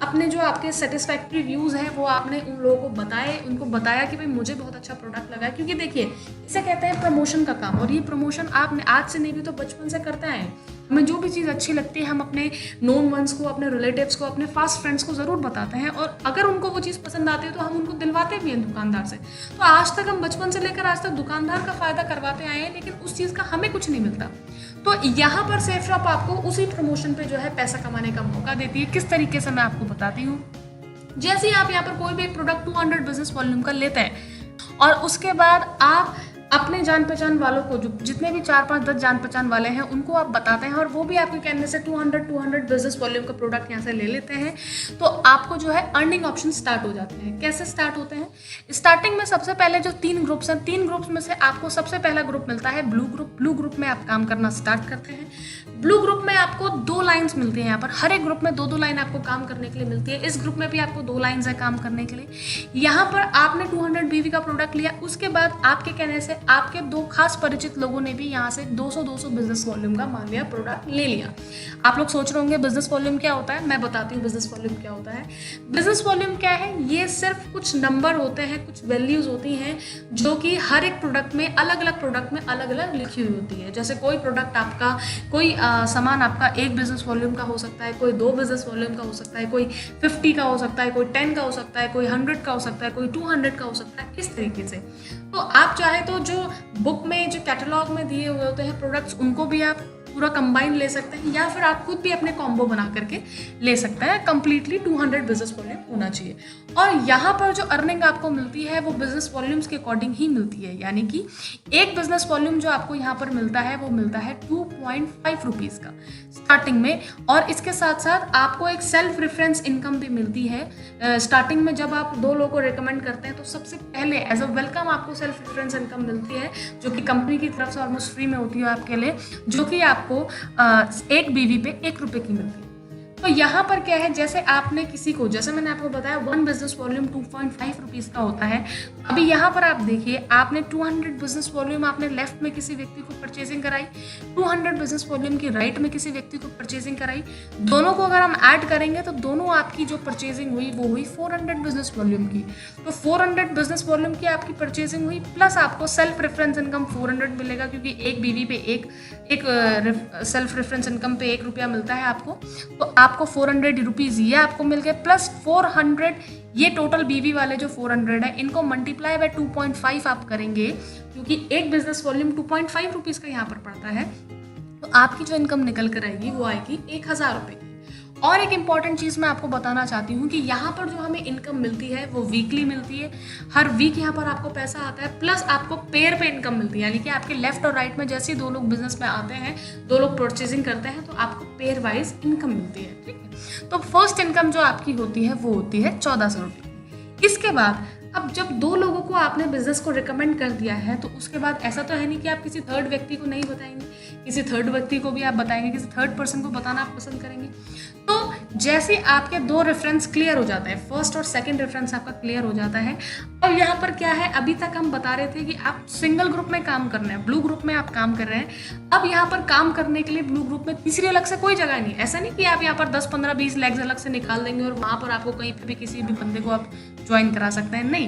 अपने जो आपके सेटिस्फैक्ट्री व्यूज़ हैं वो आपने उन लोगों को बताए, उनको बताया कि भाई मुझे बहुत अच्छा प्रोडक्ट लगा। क्योंकि देखिए, इसे कहते हैं प्रमोशन का काम, और ये प्रमोशन आपने आज से नहीं भी तो बचपन से करते आए हैं। हमें जो भी चीज़ अच्छी लगती है हम अपने नोन वंस को, अपने रिलेटिव्स को, अपने फास्ट फ्रेंड्स को ज़रूर बताते हैं, और अगर उनको वो चीज़ पसंद आती है तो हम उनको दिलवाते भी हैं दुकानदार से। तो आज तक हम बचपन से लेकर आज तक दुकानदार का फ़ायदा करवाते आए हैं, लेकिन उस चीज़ का हमें कुछ नहीं मिलता। तो यहाँ पर सेफ शॉप आपको उसी प्रमोशन पे जो है पैसा कमाने का मौका देती है। किस तरीके से मैं आपको बताती हूँ। जैसे ही आप यहाँ पर कोई भी एक प्रोडक्ट 200 बिजनेस वॉल्यूम का लेते हैं, और उसके बाद आप अपने जान पहचान वालों को, जो जितने भी 4-5-10 जान पहचान वाले हैं, उनको आप बताते हैं, और वो भी आपके कहने से 200 बिजनेस वॉल्यूम का प्रोडक्ट यहाँ से ले लेते हैं, तो आपको जो है अर्निंग ऑप्शन स्टार्ट हो जाते हैं। कैसे स्टार्ट होते हैं? स्टार्टिंग में सबसे पहले जो 3 ग्रुप्स हैं, 3 ग्रुप्स में से आपको सबसे पहला ग्रुप मिलता है ब्लू ग्रुप। ब्लू ग्रुप में आप काम करना स्टार्ट करते हैं। ब्लू ग्रुप में आपको 2 लाइन्स मिलती हैं। यहाँ पर हर एक ग्रुप में 2-2 लाइन आपको काम करने के लिए मिलती है। इस ग्रुप में भी आपको 2 लाइन्स है काम करने के लिए। यहाँ पर आपने 200 BV का प्रोडक्ट लिया, उसके बाद आपके कहने से आपके 2 खास परिचित लोगों ने भी यहाँ से 200 बिजनेस वॉल्यूम का मान लिया प्रोडक्ट ले लिया। आप लोग सोच रहे होंगे बिजनेस वॉल्यूम क्या होता है, मैं बताती हूँ बिजनेस वॉल्यूम क्या होता है। बिजनेस वॉल्यूम क्या है? ये सिर्फ कुछ नंबर होते हैं, कुछ वैल्यूज होती हैं, जो कि हर एक प्रोडक्ट में, अलग अलग प्रोडक्ट में अलग अलग लिखी हुई होती है। जैसे कोई प्रोडक्ट आपका, कोई सामान आपका 1 बिजनेस वॉल्यूम का हो सकता है, कोई 2 बिजनेस वॉल्यूम का हो सकता है, कोई 50 का हो सकता है, कोई 10 का हो सकता है, कोई 100 का हो सकता है, कोई 200 का हो सकता है, इस तरीके से। तो आप चाहे तो जो बुक में, जो कैटलॉग में दिए हुए होते हैं प्रोडक्ट्स, उनको भी आप पूरा कंबाइन ले सकते हैं, या फिर आप खुद भी अपने कॉम्बो बना करके ले सकते हैं। कंप्लीटली 200 बिजनेस वॉल्यूम होना चाहिए। और यहाँ पर जो अर्निंग आपको मिलती है वो बिजनेस वॉल्यूम्स के अकॉर्डिंग ही मिलती है, यानी कि एक बिजनेस वॉल्यूम जो आपको यहाँ पर मिलता है वो मिलता है 2.5 रुपीज़ का स्टार्टिंग में। और इसके साथ साथ आपको एक सेल्फ रेफरेंस इनकम भी मिलती है। स्टार्टिंग में जब आप 2 लोगों को रिकमेंड करते हैं तो सबसे पहले एज अ वेलकम आपको सेल्फ रेफरेंस इनकम मिलती है, जो कि कंपनी की तरफ से ऑलमोस्ट फ्री में होती है आपके लिए, जो कि आपको 1 BV पे 1 रुपये की मिलती है। तो यहाँ पर क्या है, जैसे आपने किसी को, जैसे मैंने आपको बताया 1 बिजनेस वॉल्यूम 2.5 रुपीज़ का होता है। अभी यहाँ पर आप देखिए, आपने 200 बिजनेस वॉल्यूम आपने लेफ्ट में किसी व्यक्ति को परचेजिंग कराई, 200 बिजनेस वॉल्यूम की राइट में किसी व्यक्ति को परचेजिंग कराई। दोनों को अगर हम ऐड करेंगे तो दोनों आपकी जो परचेजिंग हुई वो हुई 400 बिजनेस वॉल्यूम की। तो 400 बिजनेस वॉल्यूम की आपकी परचेजिंग हुई, प्लस आपको सेल्फ रेफरेंस इनकम 400 मिलेगा, क्योंकि 1 BV पे एक सेल्फ रेफरेंस इनकम पे 1 रुपया मिलता है आपको। तो आपको 400 रुपीज़ ये आपको मिल गए, प्लस 400 ये टोटल बीवी वाले जो 400 है, इनको मल्टीप्लाई बाय 2.5 आप करेंगे, क्योंकि एक बिजनेस वॉल्यूम 2.5 रुपीज़ का यहाँ पर पड़ता है, तो आपकी जो इनकम निकल कर आएगी वो आएगी 1000 रुपये की। और एक इम्पॉर्टेंट चीज़ मैं आपको बताना चाहती हूँ कि यहाँ पर जो हमें इनकम मिलती है वो वीकली मिलती है, हर वीक यहाँ पर आपको पैसा आता है, प्लस आपको पेयर पे इनकम मिलती है, यानी कि आपके लेफ्ट और राइट में जैसे ही दो लोग बिजनेस में आते हैं, दो लोग परचेजिंग करते हैं, तो आपको पेयर वाइज इनकम मिलती है, ठीक है। तो फर्स्ट इनकम जो आपकी होती है वो होती है 1400 रुपये। इसके बाद अब जब दो लोगों को आपने बिजनेस को रिकमेंड कर दिया है, तो उसके बाद ऐसा तो है नहीं कि आप किसी थर्ड व्यक्ति को नहीं बताएंगे, किसी थर्ड व्यक्ति को भी आप बताएंगे, किसी थर्ड पर्सन को बताना आप पसंद करेंगे। तो जैसे आपके दो रेफरेंस क्लियर हो जाते हैं, फर्स्ट और सेकंड रेफरेंस आपका क्लियर हो जाता है, और यहाँ पर क्या है, अभी तक हम बता रहे थे कि आप सिंगल ग्रुप में काम कर रहे हैं, ब्लू ग्रुप में आप काम कर रहे हैं। अब यहाँ पर काम करने के लिए ब्लू ग्रुप में तीसरी अलग से कोई जगह नहीं, ऐसा नहीं कि आप यहाँ पर 10, 15, 20 लेग्स अलग से निकाल देंगे और वहाँ पर आपको कहीं पर भी किसी भी बंदे को आप ज्वाइन करा सकते हैं, नहीं।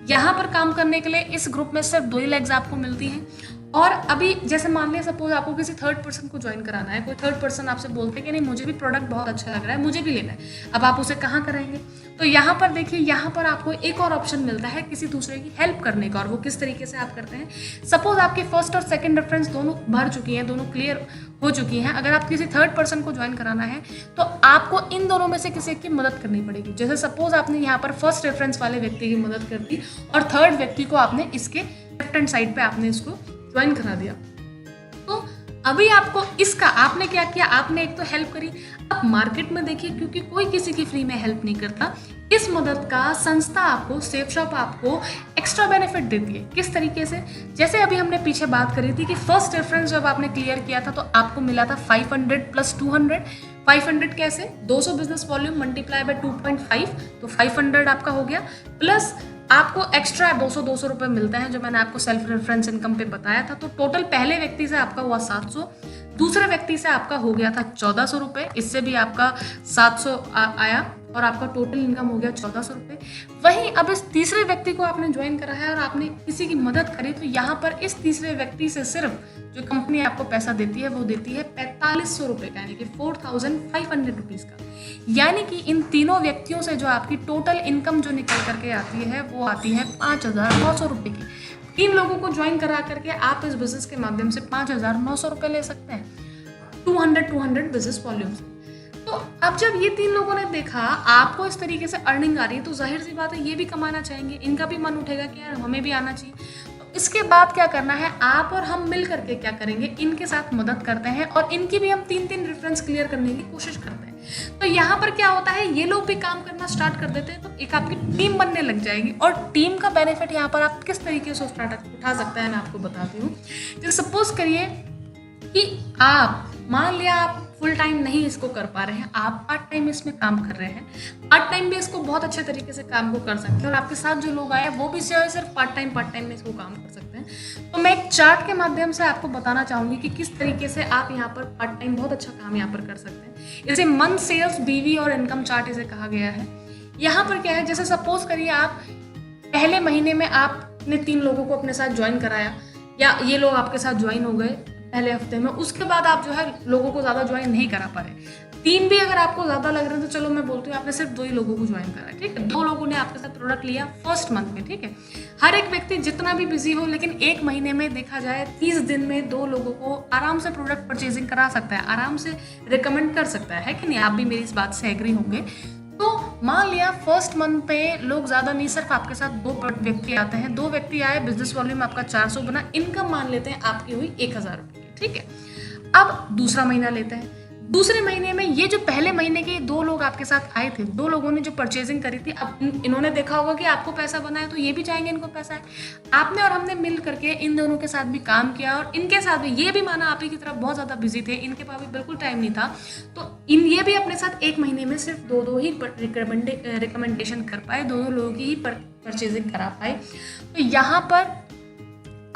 यहाँ पर काम करने के लिए इस ग्रुप में सिर्फ 2 ही लेग्स आपको मिलती हैं। और अभी जैसे मान लिया सपोज आपको किसी थर्ड पर्सन को ज्वाइन कराना है, कोई थर्ड पर्सन आपसे बोलते हैं कि नहीं मुझे भी प्रोडक्ट बहुत अच्छा लग रहा है, मुझे भी लेना है, अब आप उसे कहाँ कराएंगे? तो यहाँ पर देखिए, यहाँ पर आपको एक और ऑप्शन मिलता है किसी दूसरे की हेल्प करने का, और वो किस तरीके से आप करते हैं। सपोज आपकी फर्स्ट और सेकंड रेफरेंस दोनों भर चुकी हैं, दोनों क्लियर हो चुकी हैं, अगर आप किसी थर्ड पर्सन को ज्वाइन कराना है तो आपको इन दोनों में से किसी एक की मदद करनी पड़ेगी। जैसे सपोज आपने यहाँ पर फर्स्ट रेफरेंस वाले व्यक्ति की मदद कर दी और थर्ड व्यक्ति को आपने इसके लेफ्ट हैंड साइड पे आपने इसको ज्वाइन करा दिया, तो अभी आपको इसका आपने क्या किया, आपने एक तो हेल्प करी। अब मार्केट में देखिए, क्योंकि कोई किसी की फ्री में हेल्प नहीं करता, इस मदद का संस्था आपको, सेफ शॉप आपको एक्स्ट्रा बेनिफिट देती है। किस तरीके से? जैसे अभी हमने पीछे बात करी थी कि फर्स्ट रेफरेंस जब आपने क्लियर किया था तो आपको मिला था 500 प्लस 200। 500 कैसे? 200 बिजनेस वॉल्यूम मल्टीप्लाई बाय 2.5, तो 500 आपका हो गया, प्लस आपको एक्स्ट्रा 200 रुपये मिलते हैं, जो मैंने आपको सेल्फ रेफरेंस इनकम पे बताया था। तो टोटल पहले व्यक्ति से आपका हुआ 700, दूसरे व्यक्ति से आपका हो गया था 1400 रुपये, इससे भी आपका 700 आया और आपका टोटल इनकम हो गया 1400 रुपये। वहीं अब इस तीसरे व्यक्ति को आपने ज्वाइन करा है और आपने किसी की मदद करी, तो यहाँ पर इस तीसरे व्यक्ति से सिर्फ जो कंपनी आपको पैसा देती है वो देती है 4500 रुपये का, यानी कि 4500 रुपीज़ का। यानी कि इन तीनों व्यक्तियों से जो आपकी टोटल इनकम जो निकल करके आती है वो आती है 5900 रुपये की। 3 लोगों को ज्वाइन करा करके आप इस बिजनेस के माध्यम से 5900 रुपये ले सकते हैं, 200 बिजनेस वॉल्यूम से। तो अब जब ये 3 लोगों ने देखा आपको इस तरीके से अर्निंग आ रही है, तो जाहिर सी बात है ये भी कमाना चाहेंगे, इनका भी मन उठेगा कि यार हमें भी आना चाहिए। तो इसके बाद क्या करना है, आप और हम मिल करके क्या करेंगे, इनके साथ मदद करते हैं और इनकी भी हम 3-3 रेफरेंस क्लियर करने की कोशिश करते हैं। तो यहाँ पर क्या होता है, ये लोग भी काम करना स्टार्ट कर देते हैं, तो एक आपकी टीम बनने लग जाएगी। और टीम का बेनिफिट यहाँ पर आप किस तरीके से उठा सकते हैं, मैं आपको बताती हूँ। जैसे सपोज करिए कि आप मान लिया आप फुल टाइम नहीं इसको कर पा रहे हैं, आप पार्ट टाइम इसमें काम कर रहे हैं, पार्ट टाइम भी इसको बहुत अच्छे तरीके से काम को कर सकते हैं, और आपके साथ जो लोग आए वो भी सिर्फ पार्ट टाइम में इसको काम कर सकते हैं। तो मैं एक चार्ट के माध्यम से आपको बताना चाहूँगी कि किस तरीके से आप यहाँ पर पार्ट टाइम बहुत अच्छा काम यहाँ पर कर सकते हैं। इसे मंथ सेल्स, बीवी और इनकम चार्ट इसे कहा गया है। यहाँ पर क्या है, जैसे सपोज करिए आप पहले महीने में आपने 3 लोगों को अपने साथ ज्वाइन कराया, या ये लोग आपके साथ ज्वाइन हो गए पहले हफ्ते में, उसके बाद आप जो है लोगों को ज़्यादा ज्वाइन नहीं करा पा रहे, 3 भी अगर आपको ज़्यादा लग रहे हैं तो चलो मैं बोलती हूँ आपने सिर्फ 2 ही लोगों को ज्वाइन करा है, ठीक है। 2 लोगों ने आपके साथ प्रोडक्ट लिया फर्स्ट मंथ में, ठीक है। हर एक व्यक्ति जितना भी बिजी हो, लेकिन 1 महीने में देखा जाए 30 दिन में 2 लोगों को आराम से प्रोडक्ट परचेजिंग करा सकता है, आराम से रिकमेंड कर सकता है कि नहीं? आप भी मेरी इस बात से एग्री होंगे। तो मान लिया फर्स्ट मंथ पे लोग ज़्यादा नहीं, सिर्फ आपके साथ 2 व्यक्ति आते हैं, 2 व्यक्ति आए, बिजनेस वॉल्यूम आपका 400 बना, इनकम मान लेते हैं आपकी हुई 1000 रुपये की, ठीक है। अब दूसरा महीना लेते हैं, दूसरे महीने में ये जो पहले महीने के 2 लोग आपके साथ आए थे, 2 लोगों ने जो परचेजिंग करी थी, अब इन्होंने देखा होगा कि आपको पैसा बना है तो ये भी चाहेंगे इनको पैसा है। आपने और हमने मिल करके इन दोनों के साथ भी काम किया और इनके साथ भी, ये भी माना आप ही की तरफ बहुत ज़्यादा बिजी थे, इनके पास भी बिल्कुल टाइम नहीं था, तो ये भी अपने साथ 1 महीने में सिर्फ 2 ही रिकमेंडेशन कर पाए, 2 लोगों की ही परचेजिंग करा पाए। तो यहाँ पर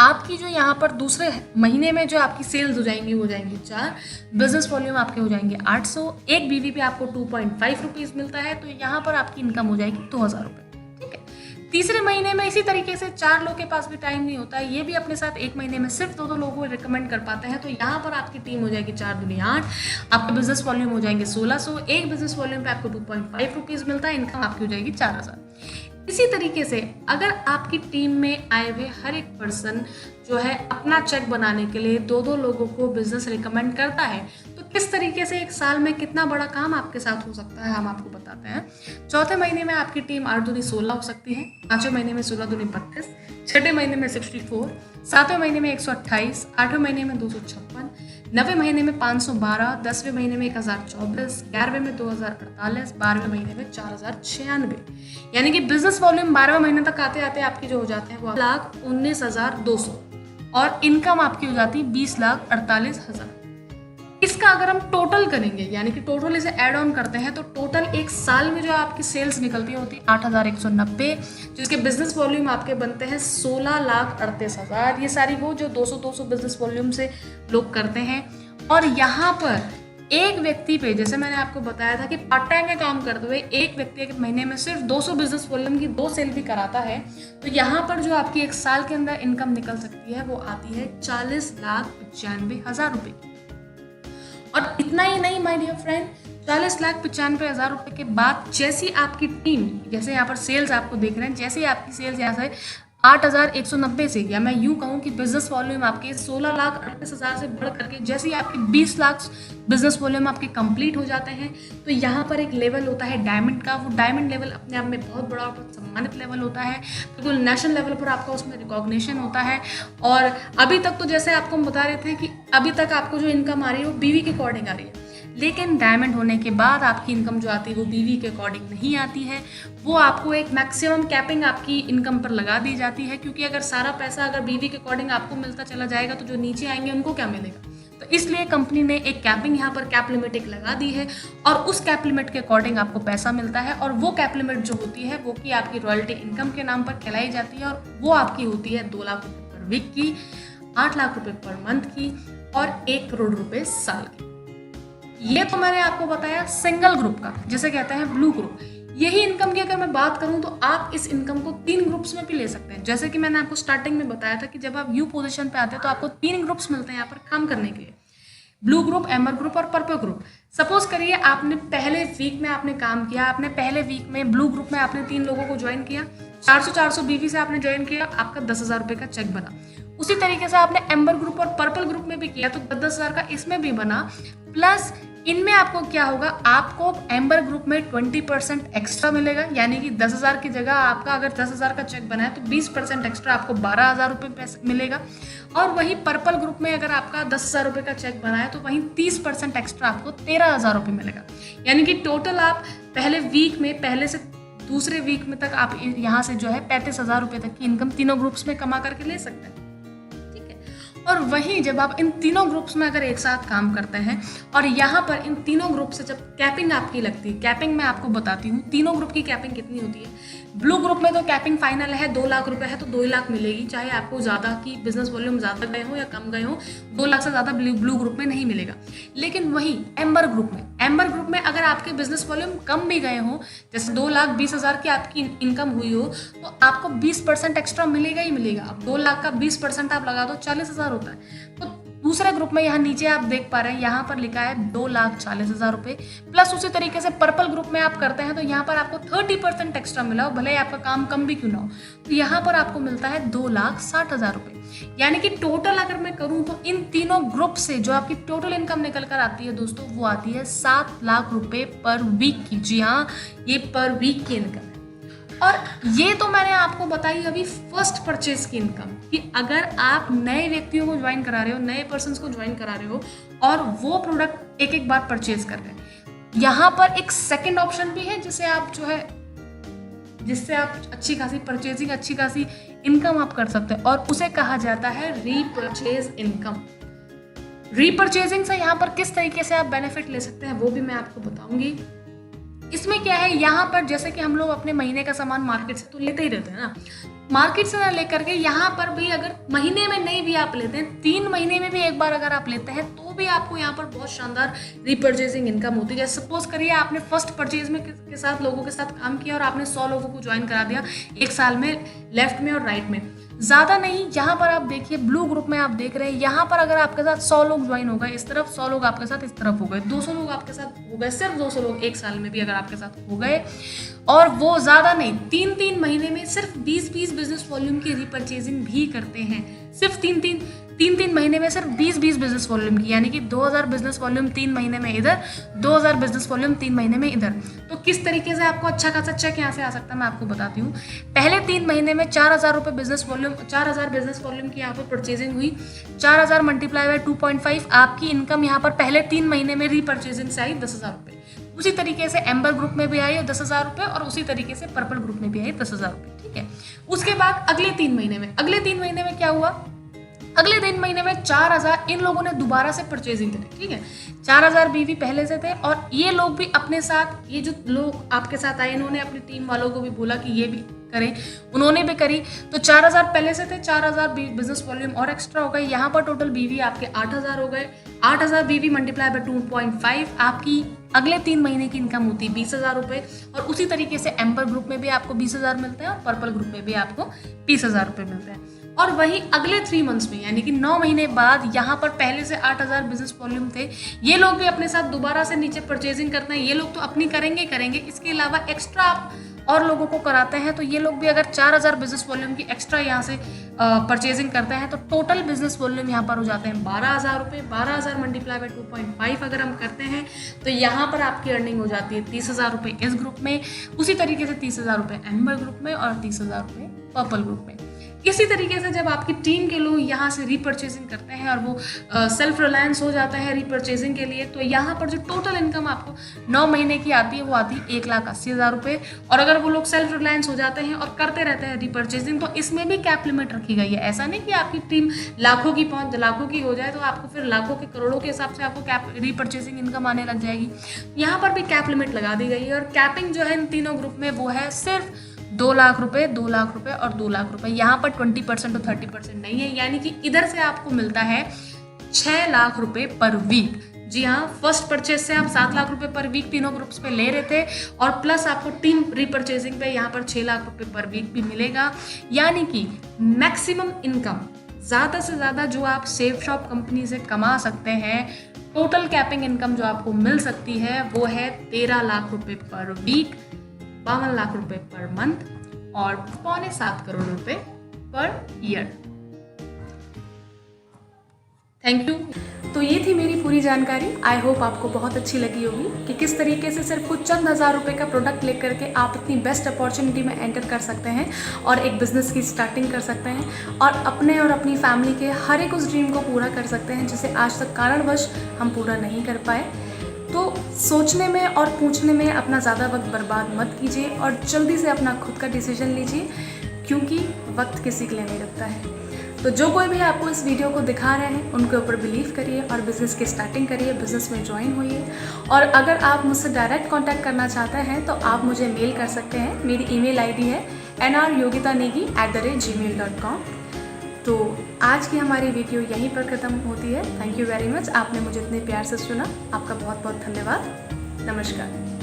आपकी जो यहाँ पर दूसरे महीने में जो आपकी सेल्स हो जाएंगी वो जाएंगी 4, बिजनेस वॉल्यूम आपके हो जाएंगे 800, एक बीवी पे आपको 2.5 रुपीज़ मिलता है, तो यहाँ पर आपकी इनकम हो जाएगी 2000 रुपये, ठीक है। तीसरे महीने में इसी तरीके से 4 लोग के पास भी टाइम नहीं होता है, ये भी अपने साथ एक महीने में सिर्फ 2 लोगों को रिकमेंड कर पाते हैं। तो यहाँ पर आपकी टीम हो जाएगी 4 दूनी 8, आपके बिजनेस वॉल्यूम हो जाएंगे 1600, एक बिजनेस वॉल्यूम पे आपको 2.5 रुपीज़ मिलता है, इनकम आपकी हो जाएगी 4000। इसी तरीके से अगर आपकी टीम में आए हुए हर एक पर्सन जो है अपना चेक बनाने के लिए 2 लोगों को बिजनेस रिकमेंड करता है, तो किस तरीके से एक साल में कितना बड़ा काम आपके साथ हो सकता है हम आपको बताते हैं। चौथे महीने में आपकी टीम 8 दूनी 16 हो सकती है, 5वें महीने में 16 दूनी 32, 6ठे महीने में 64, 7वें महीने में 128, 8वें महीने में 256, 9वें महीने में 512, 10वें महीने में 1024, 11वें में 2048, 12वें महीने में 4096। यानी कि बिजनेस वॉल्यूम 12वें महीने तक आते आते आपकी जो हो जाते हैं वो 1,19,200 और इनकम आपकी हो जाती है 20,48,000। इसका अगर हम टोटल करेंगे, यानी कि टोटल इसे ऐड ऑन करते हैं, तो टोटल एक साल में जो आपकी सेल्स निकलती है होती है 8,190, जिसके बिजनेस वॉल्यूम आपके बनते हैं 16,38,000। ये सारी वो जो 200 बिजनेस वॉल्यूम से लोग करते हैं। और यहाँ पर एक व्यक्ति पे, जैसे मैंने आपको बताया था कि पार्ट टाइम में काम करते हुए एक व्यक्ति एक महीने में सिर्फ 200 बिजनेस वॉल्यूम की 2 सेल भी कराता है, तो यहाँ पर जो आपकी एक साल के अंदर इनकम निकल सकती है वो आती है 40,95,000 रुपये। और इतना ही नहीं माय डियर फ्रेंड, 40,95,000 रुपये के बाद जैसी आपकी टीम, जैसे यहाँ पर सेल्स आपको देख रहे हैं, जैसे आपकी सेल्स यहाँ से 8,190 से, या मैं यूँ कहूँ कि बिजनेस वॉल्यूम आपके 16,38,000 से बढ़ करके जैसे आपकी 20 लाख बिजनेस वॉल्यूम आपके कंप्लीट हो जाते हैं, तो यहाँ पर एक लेवल होता है डायमंड का। वो डायमंड लेवल अपने आप में बहुत बड़ा और सम्मानित लेवल होता है, बिल्कुल नेशनल लेवल पर आपका उसमें रिकॉग्निशन होता है। और अभी तक तो जैसे आपको हम बता रहे थे कि अभी तक आपको जो इनकम आ रही है वो बीवी के अकॉर्डिंग आ रही है, लेकिन डायमंड होने के बाद आपकी इनकम जो आती है वो बीवी के अकॉर्डिंग नहीं आती है, वो आपको एक मैक्सिमम कैपिंग आपकी इनकम पर लगा दी जाती है। क्योंकि अगर सारा पैसा अगर बीवी के अकॉर्डिंग आपको मिलता चला जाएगा तो जो नीचे आएंगे उनको क्या मिलेगा। तो इसलिए कंपनी ने एक कैपिंग यहाँ पर कैप लिमिट एक लगा दी है, और उस कैप लिमिट के अकॉर्डिंग आपको पैसा मिलता है। और वो कैप लिमिट जो होती है वो की आपकी रॉयल्टी इनकम के नाम पर खिलाई जाती है, और वो आपकी होती है 2 लाख रुपये पर वीक की, 8 लाख रुपये पर मंथ की, और 1 करोड़ रुपये साल की। ये तो मैंने आपको बताया सिंगल ग्रुप का, जिसे कहते हैं ब्लू ग्रुप। यही इनकम की अगर मैं बात करूं तो आप इस इनकम को 3 ग्रुप्स में भी ले सकते हैं। जैसे कि मैंने आपको स्टार्टिंग में बताया था कि जब आप यू पोजीशन पे आते हैं तो आपको 3 ग्रुप्स मिलते हैं यहाँ पर काम करने के लिए, ब्लू ग्रुप, एम्बर ग्रुप और पर्पल ग्रुप। सपोज करिए आपने पहले वीक में आपने काम किया, आपने पहले वीक में ब्लू ग्रुप में आपने 3 लोगों को ज्वाइन किया, 400 बीवी से आपने ज्वाइन किया, आपका 10,000 रुपये का चेक बना। उसी तरीके से आपने एम्बर ग्रुप और पर्पल ग्रुप में भी किया तो 10,000 का इसमें भी बना। प्लस इनमें आपको क्या होगा, आपको एम्बर ग्रुप में 20% एक्स्ट्रा मिलेगा, यानी कि 10,000 की जगह आपका अगर 10,000 का चेक बना है तो 20% एक्स्ट्रा आपको 12,000 रुपये मिलेगा। और वहीं पर्पल ग्रुप में अगर आपका 10,000 रुपये का चेक बना है तो वहीं 30% एक्स्ट्रा आपको 13,000 रुपये मिलेगा। यानी कि टोटल आप पहले वीक में, पहले से दूसरे वीक में तक आप यहाँ से जो है 35,000 रुपये तक की इनकम तीनों ग्रुप्स में कमा करके ले सकते हैं। और वहीं जब आप इन तीनों ग्रुप्स में अगर एक साथ काम करते हैं और यहाँ पर इन तीनों ग्रुप से जब कैपिंग आपकी लगती है, कैपिंग मैं आपको बताती हूँ तीनों ग्रुप की कैपिंग कितनी होती है। ब्लू ग्रुप में तो कैपिंग फाइनल है 2 लाख रुपए है तो 2 लाख मिलेगी, चाहे आपको ज़्यादा की बिजनेस वॉल्यूम ज़्यादा गए हो या कम गए हो, 2 लाख से ज़्यादा ब्लू ग्रुप में नहीं मिलेगा। लेकिन वहीं एम्बर ग्रुप में अगर आपके बिजनेस वॉल्यूम कम भी गए हो, जैसे 2,20,000 की आपकी इनकम हुई हो तो आपको 20% एक्स्ट्रा मिलेगा ही मिलेगा। अब 2 लाख का 20% आप लगा दो 40,000 होता है। तो दूसरे ग्रुप में यहाँ नीचे आप देख पा रहे हैं, यहाँ पर लिखा है 2,40,000 रुपये। प्लस उसी तरीके से पर्पल ग्रुप में आप करते हैं तो यहाँ पर आपको 30% एक्स्ट्रा मिला हो, भले ही आपका काम कम भी क्यों ना हो, तो यहाँ पर आपको मिलता है 2,60,000 रुपये। यानी कि टोटल अगर मैं करूँ तो इन तीनों ग्रुप से जो आपकी टोटल इनकम निकल कर आती है दोस्तों, वो आती है 7 लाख रुपये पर वीक की। जी हाँ, ये पर वीक की इनकम है। और ये तो मैंने आपको बताई अभी फर्स्ट परचेज की इनकम, कि अगर आप नए व्यक्तियों को ज्वाइन करा रहे हो, नए पर्सन्स को ज्वाइन करा रहे हो और वो प्रोडक्ट एक एक बार परचेज कर रहे हैं। यहाँ पर एक सेकंड ऑप्शन भी है जिससे आप अच्छी खासी परचेजिंग, अच्छी खासी इनकम आप कर सकते हैं, और उसे कहा जाता है रीपरचेज इनकम। रीपरचेजिंग से यहाँ पर किस तरीके से आप बेनिफिट ले सकते हैं वो भी मैं आपको बताऊंगी। इसमें क्या है, यहाँ पर जैसे कि हम लोग अपने महीने का सामान मार्केट से तो लेते ही रहते हैं ना, मार्केट से ना लेकर के यहाँ पर भी अगर महीने में नहीं भी आप लेते हैं, 3 महीने में भी एक बार अगर आप लेते हैं तो भी आपको यहाँ पर बहुत शानदार रीपर्चेजिंग इनकम होती है। जैसे सपोज करिए आपने फर्स्ट परचेज में के साथ लोगों के साथ काम किया और आपने 100 लोगों को ज्वाइन करा दिया 1 साल में, लेफ्ट में और राइट में, ज़्यादा नहीं। यहाँ पर आप देखिए ब्लू ग्रुप में आप देख रहे हैं, यहाँ पर अगर आपके साथ 100 लोग ज्वाइन हो गए इस तरफ, 100 लोग आपके साथ इस तरफ हो गए, 200 लोग आपके साथ हो गए, सिर्फ 200 लोग 1 साल में भी अगर आपके साथ हो गए, और वो ज़्यादा नहीं 3-3 महीने में सिर्फ 20-20 बिजनेस वॉल्यूम की रीपर्चेजिंग भी करते हैं। सिर्फ 3-3 महीने में सिर्फ 20-20 बिजनेस वॉल्यूम की, यानी कि 2000 बिजनेस वॉल्यूम 3 महीने में इधर, 2000 बिजनेस वॉल्यूम 3 महीने में इधर। तो किस तरीके से आपको अच्छा खासा चेक यहाँ से आ सकता है मैं आपको बताती हूँ। पहले 3 महीने में 4000 रुपये बिजनेस वॉल्यूम, 4000 बिजनेस वॉल्यूम की यहाँ पर परचेजिंग हुई, 4000 मल्टीप्लाई बाय 2.5 आपकी इनकम यहाँ पर पहले 3 महीने में रीपर्चेजिंग से आई 10,000 रुपये। उसी तरीके से एम्बर ग्रुप में भी आई 10,000 रुपये, और उसी तरीके से पर्पल ग्रुप में भी आई 10,000 रुपये, ठीक है। उसके बाद अगले 3 महीने में क्या हुआ, अगले 3 महीने में 4000 इन लोगों ने दोबारा से परचेजिंग करी, ठीक है। 4000 बीवी पहले से थे, और ये लोग भी अपने साथ, ये जो लोग आपके साथ आए इन्होंने अपनी टीम वालों को भी बोला कि ये भी करें, उन्होंने भी करी। तो 4000 पहले से थे, 4000 बिजनेस वॉल्यूम और एक्स्ट्रा हो गए। यहाँ पर टोटल बीवी आपके 8000 हो गए। 8000 बीवी मल्टीप्लाई बाय 2.5 आपकी अगले 3 महीने की इनकम होती है 20,000 रुपये। और उसी तरीके से एम्बर ग्रुप में भी आपको 20,000 मिलते हैं और पर्पल ग्रुप में भी आपको 20,000 रुपये मिलते हैं। और वहीं अगले 3 मंथ्स में, यानी कि 9 महीने बाद, यहाँ पर पहले से 8000 बिजनेस वॉल्यूम थे, ये लोग भी अपने साथ दोबारा से नीचे परचेजिंग करते हैं। ये लोग तो अपनी करेंगे, इसके अलावा एक्स्ट्रा आप और लोगों को कराते हैं, तो ये लोग भी अगर 4000 बिजनेस वॉल्यूम की एक्स्ट्रा यहाँ से परचेजिंग करते हैं तो टोटल बिजनेस वॉल्यूम यहाँ पर हो जाते हैं 12,000 रुपये। 12,000 मल्टीप्लाई बाय 2.5 अगर हम करते हैं तो यहाँ पर आपकी अर्निंग हो जाती है 30,000 रुपये इस ग्रुप में, उसी तरीके से 30,000 रुपये एम्बर ग्रुप में और 30,000 रुपये पर्पल ग्रुप में। इसी तरीके से जब आपकी टीम के लोग यहाँ से रीपर्चेजिंग करते हैं और वो सेल्फ रिलायंस हो जाता है रीपर्चेजिंग के लिए, तो यहाँ पर जो टोटल इनकम आपको 9 महीने की आती है वो आती है 1,80,000 रुपये। और अगर वो लोग सेल्फ रिलायंस हो जाते हैं और करते रहते हैं रीपर्चेजिंग, तो इसमें भी कैप लिमिट रखी गई है। ऐसा नहीं कि आपकी टीम लाखों की हो जाए तो आपको फिर लाखों के करोड़ों के हिसाब से आपको कैप रीपर्चेजिंग इनकम आने लग जाएगी। यहाँ पर भी कैप लिमिट लगा दी गई है, और कैपिंग जो है इन तीनों ग्रुप में वो है सिर्फ 2 लाख रुपए, 2 लाख रुपए और 2 लाख रुपए। यहाँ पर 20% और 30% नहीं है, यानी कि इधर से आपको मिलता है 6 लाख रुपए पर वीक। जी हाँ, फर्स्ट परचेज से आप 7 लाख रुपए पर वीक तीनों ग्रुप्स पे ले रहे थे, और प्लस आपको टीम रीपर्चेजिंग पे यहाँ पर 6 लाख रुपए पर वीक भी मिलेगा। यानी कि मैक्सिमम इनकम, ज़्यादा से ज़्यादा जो आप सेफ शॉप कंपनी से कमा सकते हैं, टोटल कैपिंग इनकम जो आपको मिल सकती है वो है 13 लाख रुपए पर वीक, 52 लाख रुपए पर मंथ और 6.25 करोड़ रुपए पर ईयर। Thank you. तो ये थी मेरी पूरी जानकारी। आई होप आपको बहुत अच्छी लगी होगी कि किस तरीके से सिर्फ कुछ चंद हज़ार रुपए का प्रोडक्ट लेकर के आप इतनी बेस्ट अपॉर्चुनिटी में एंटर कर सकते हैं और एक बिज़नेस की स्टार्टिंग कर सकते हैं और अपने और अपनी फैमिली के हर एक उस ड्रीम को पूरा कर सकते हैं जिसे आज तक कारणवश हम पूरा नहीं कर पाए। तो सोचने में और पूछने में अपना ज़्यादा वक्त बर्बाद मत कीजिए और जल्दी से अपना खुद का डिसीजन लीजिए, क्योंकि वक्त किसी के लिए नहीं रुकता है। तो जो कोई भी आपको इस वीडियो को दिखा रहे हैं उनके ऊपर बिलीव करिए और बिज़नेस की स्टार्टिंग करिए, बिज़नेस में ज्वाइन होइए। और अगर आप मुझसे डायरेक्ट कांटेक्ट करना चाहते हैं तो आप मुझे मेल कर सकते हैं। मेरी ईमेल आईडी है nryogita.negi@gmail.com। तो आज की हमारी वीडियो यहीं पर ख़त्म होती है। थैंक यू वेरी मच, आपने मुझे इतने प्यार से सुना। आपका बहुत बहुत धन्यवाद। नमस्कार।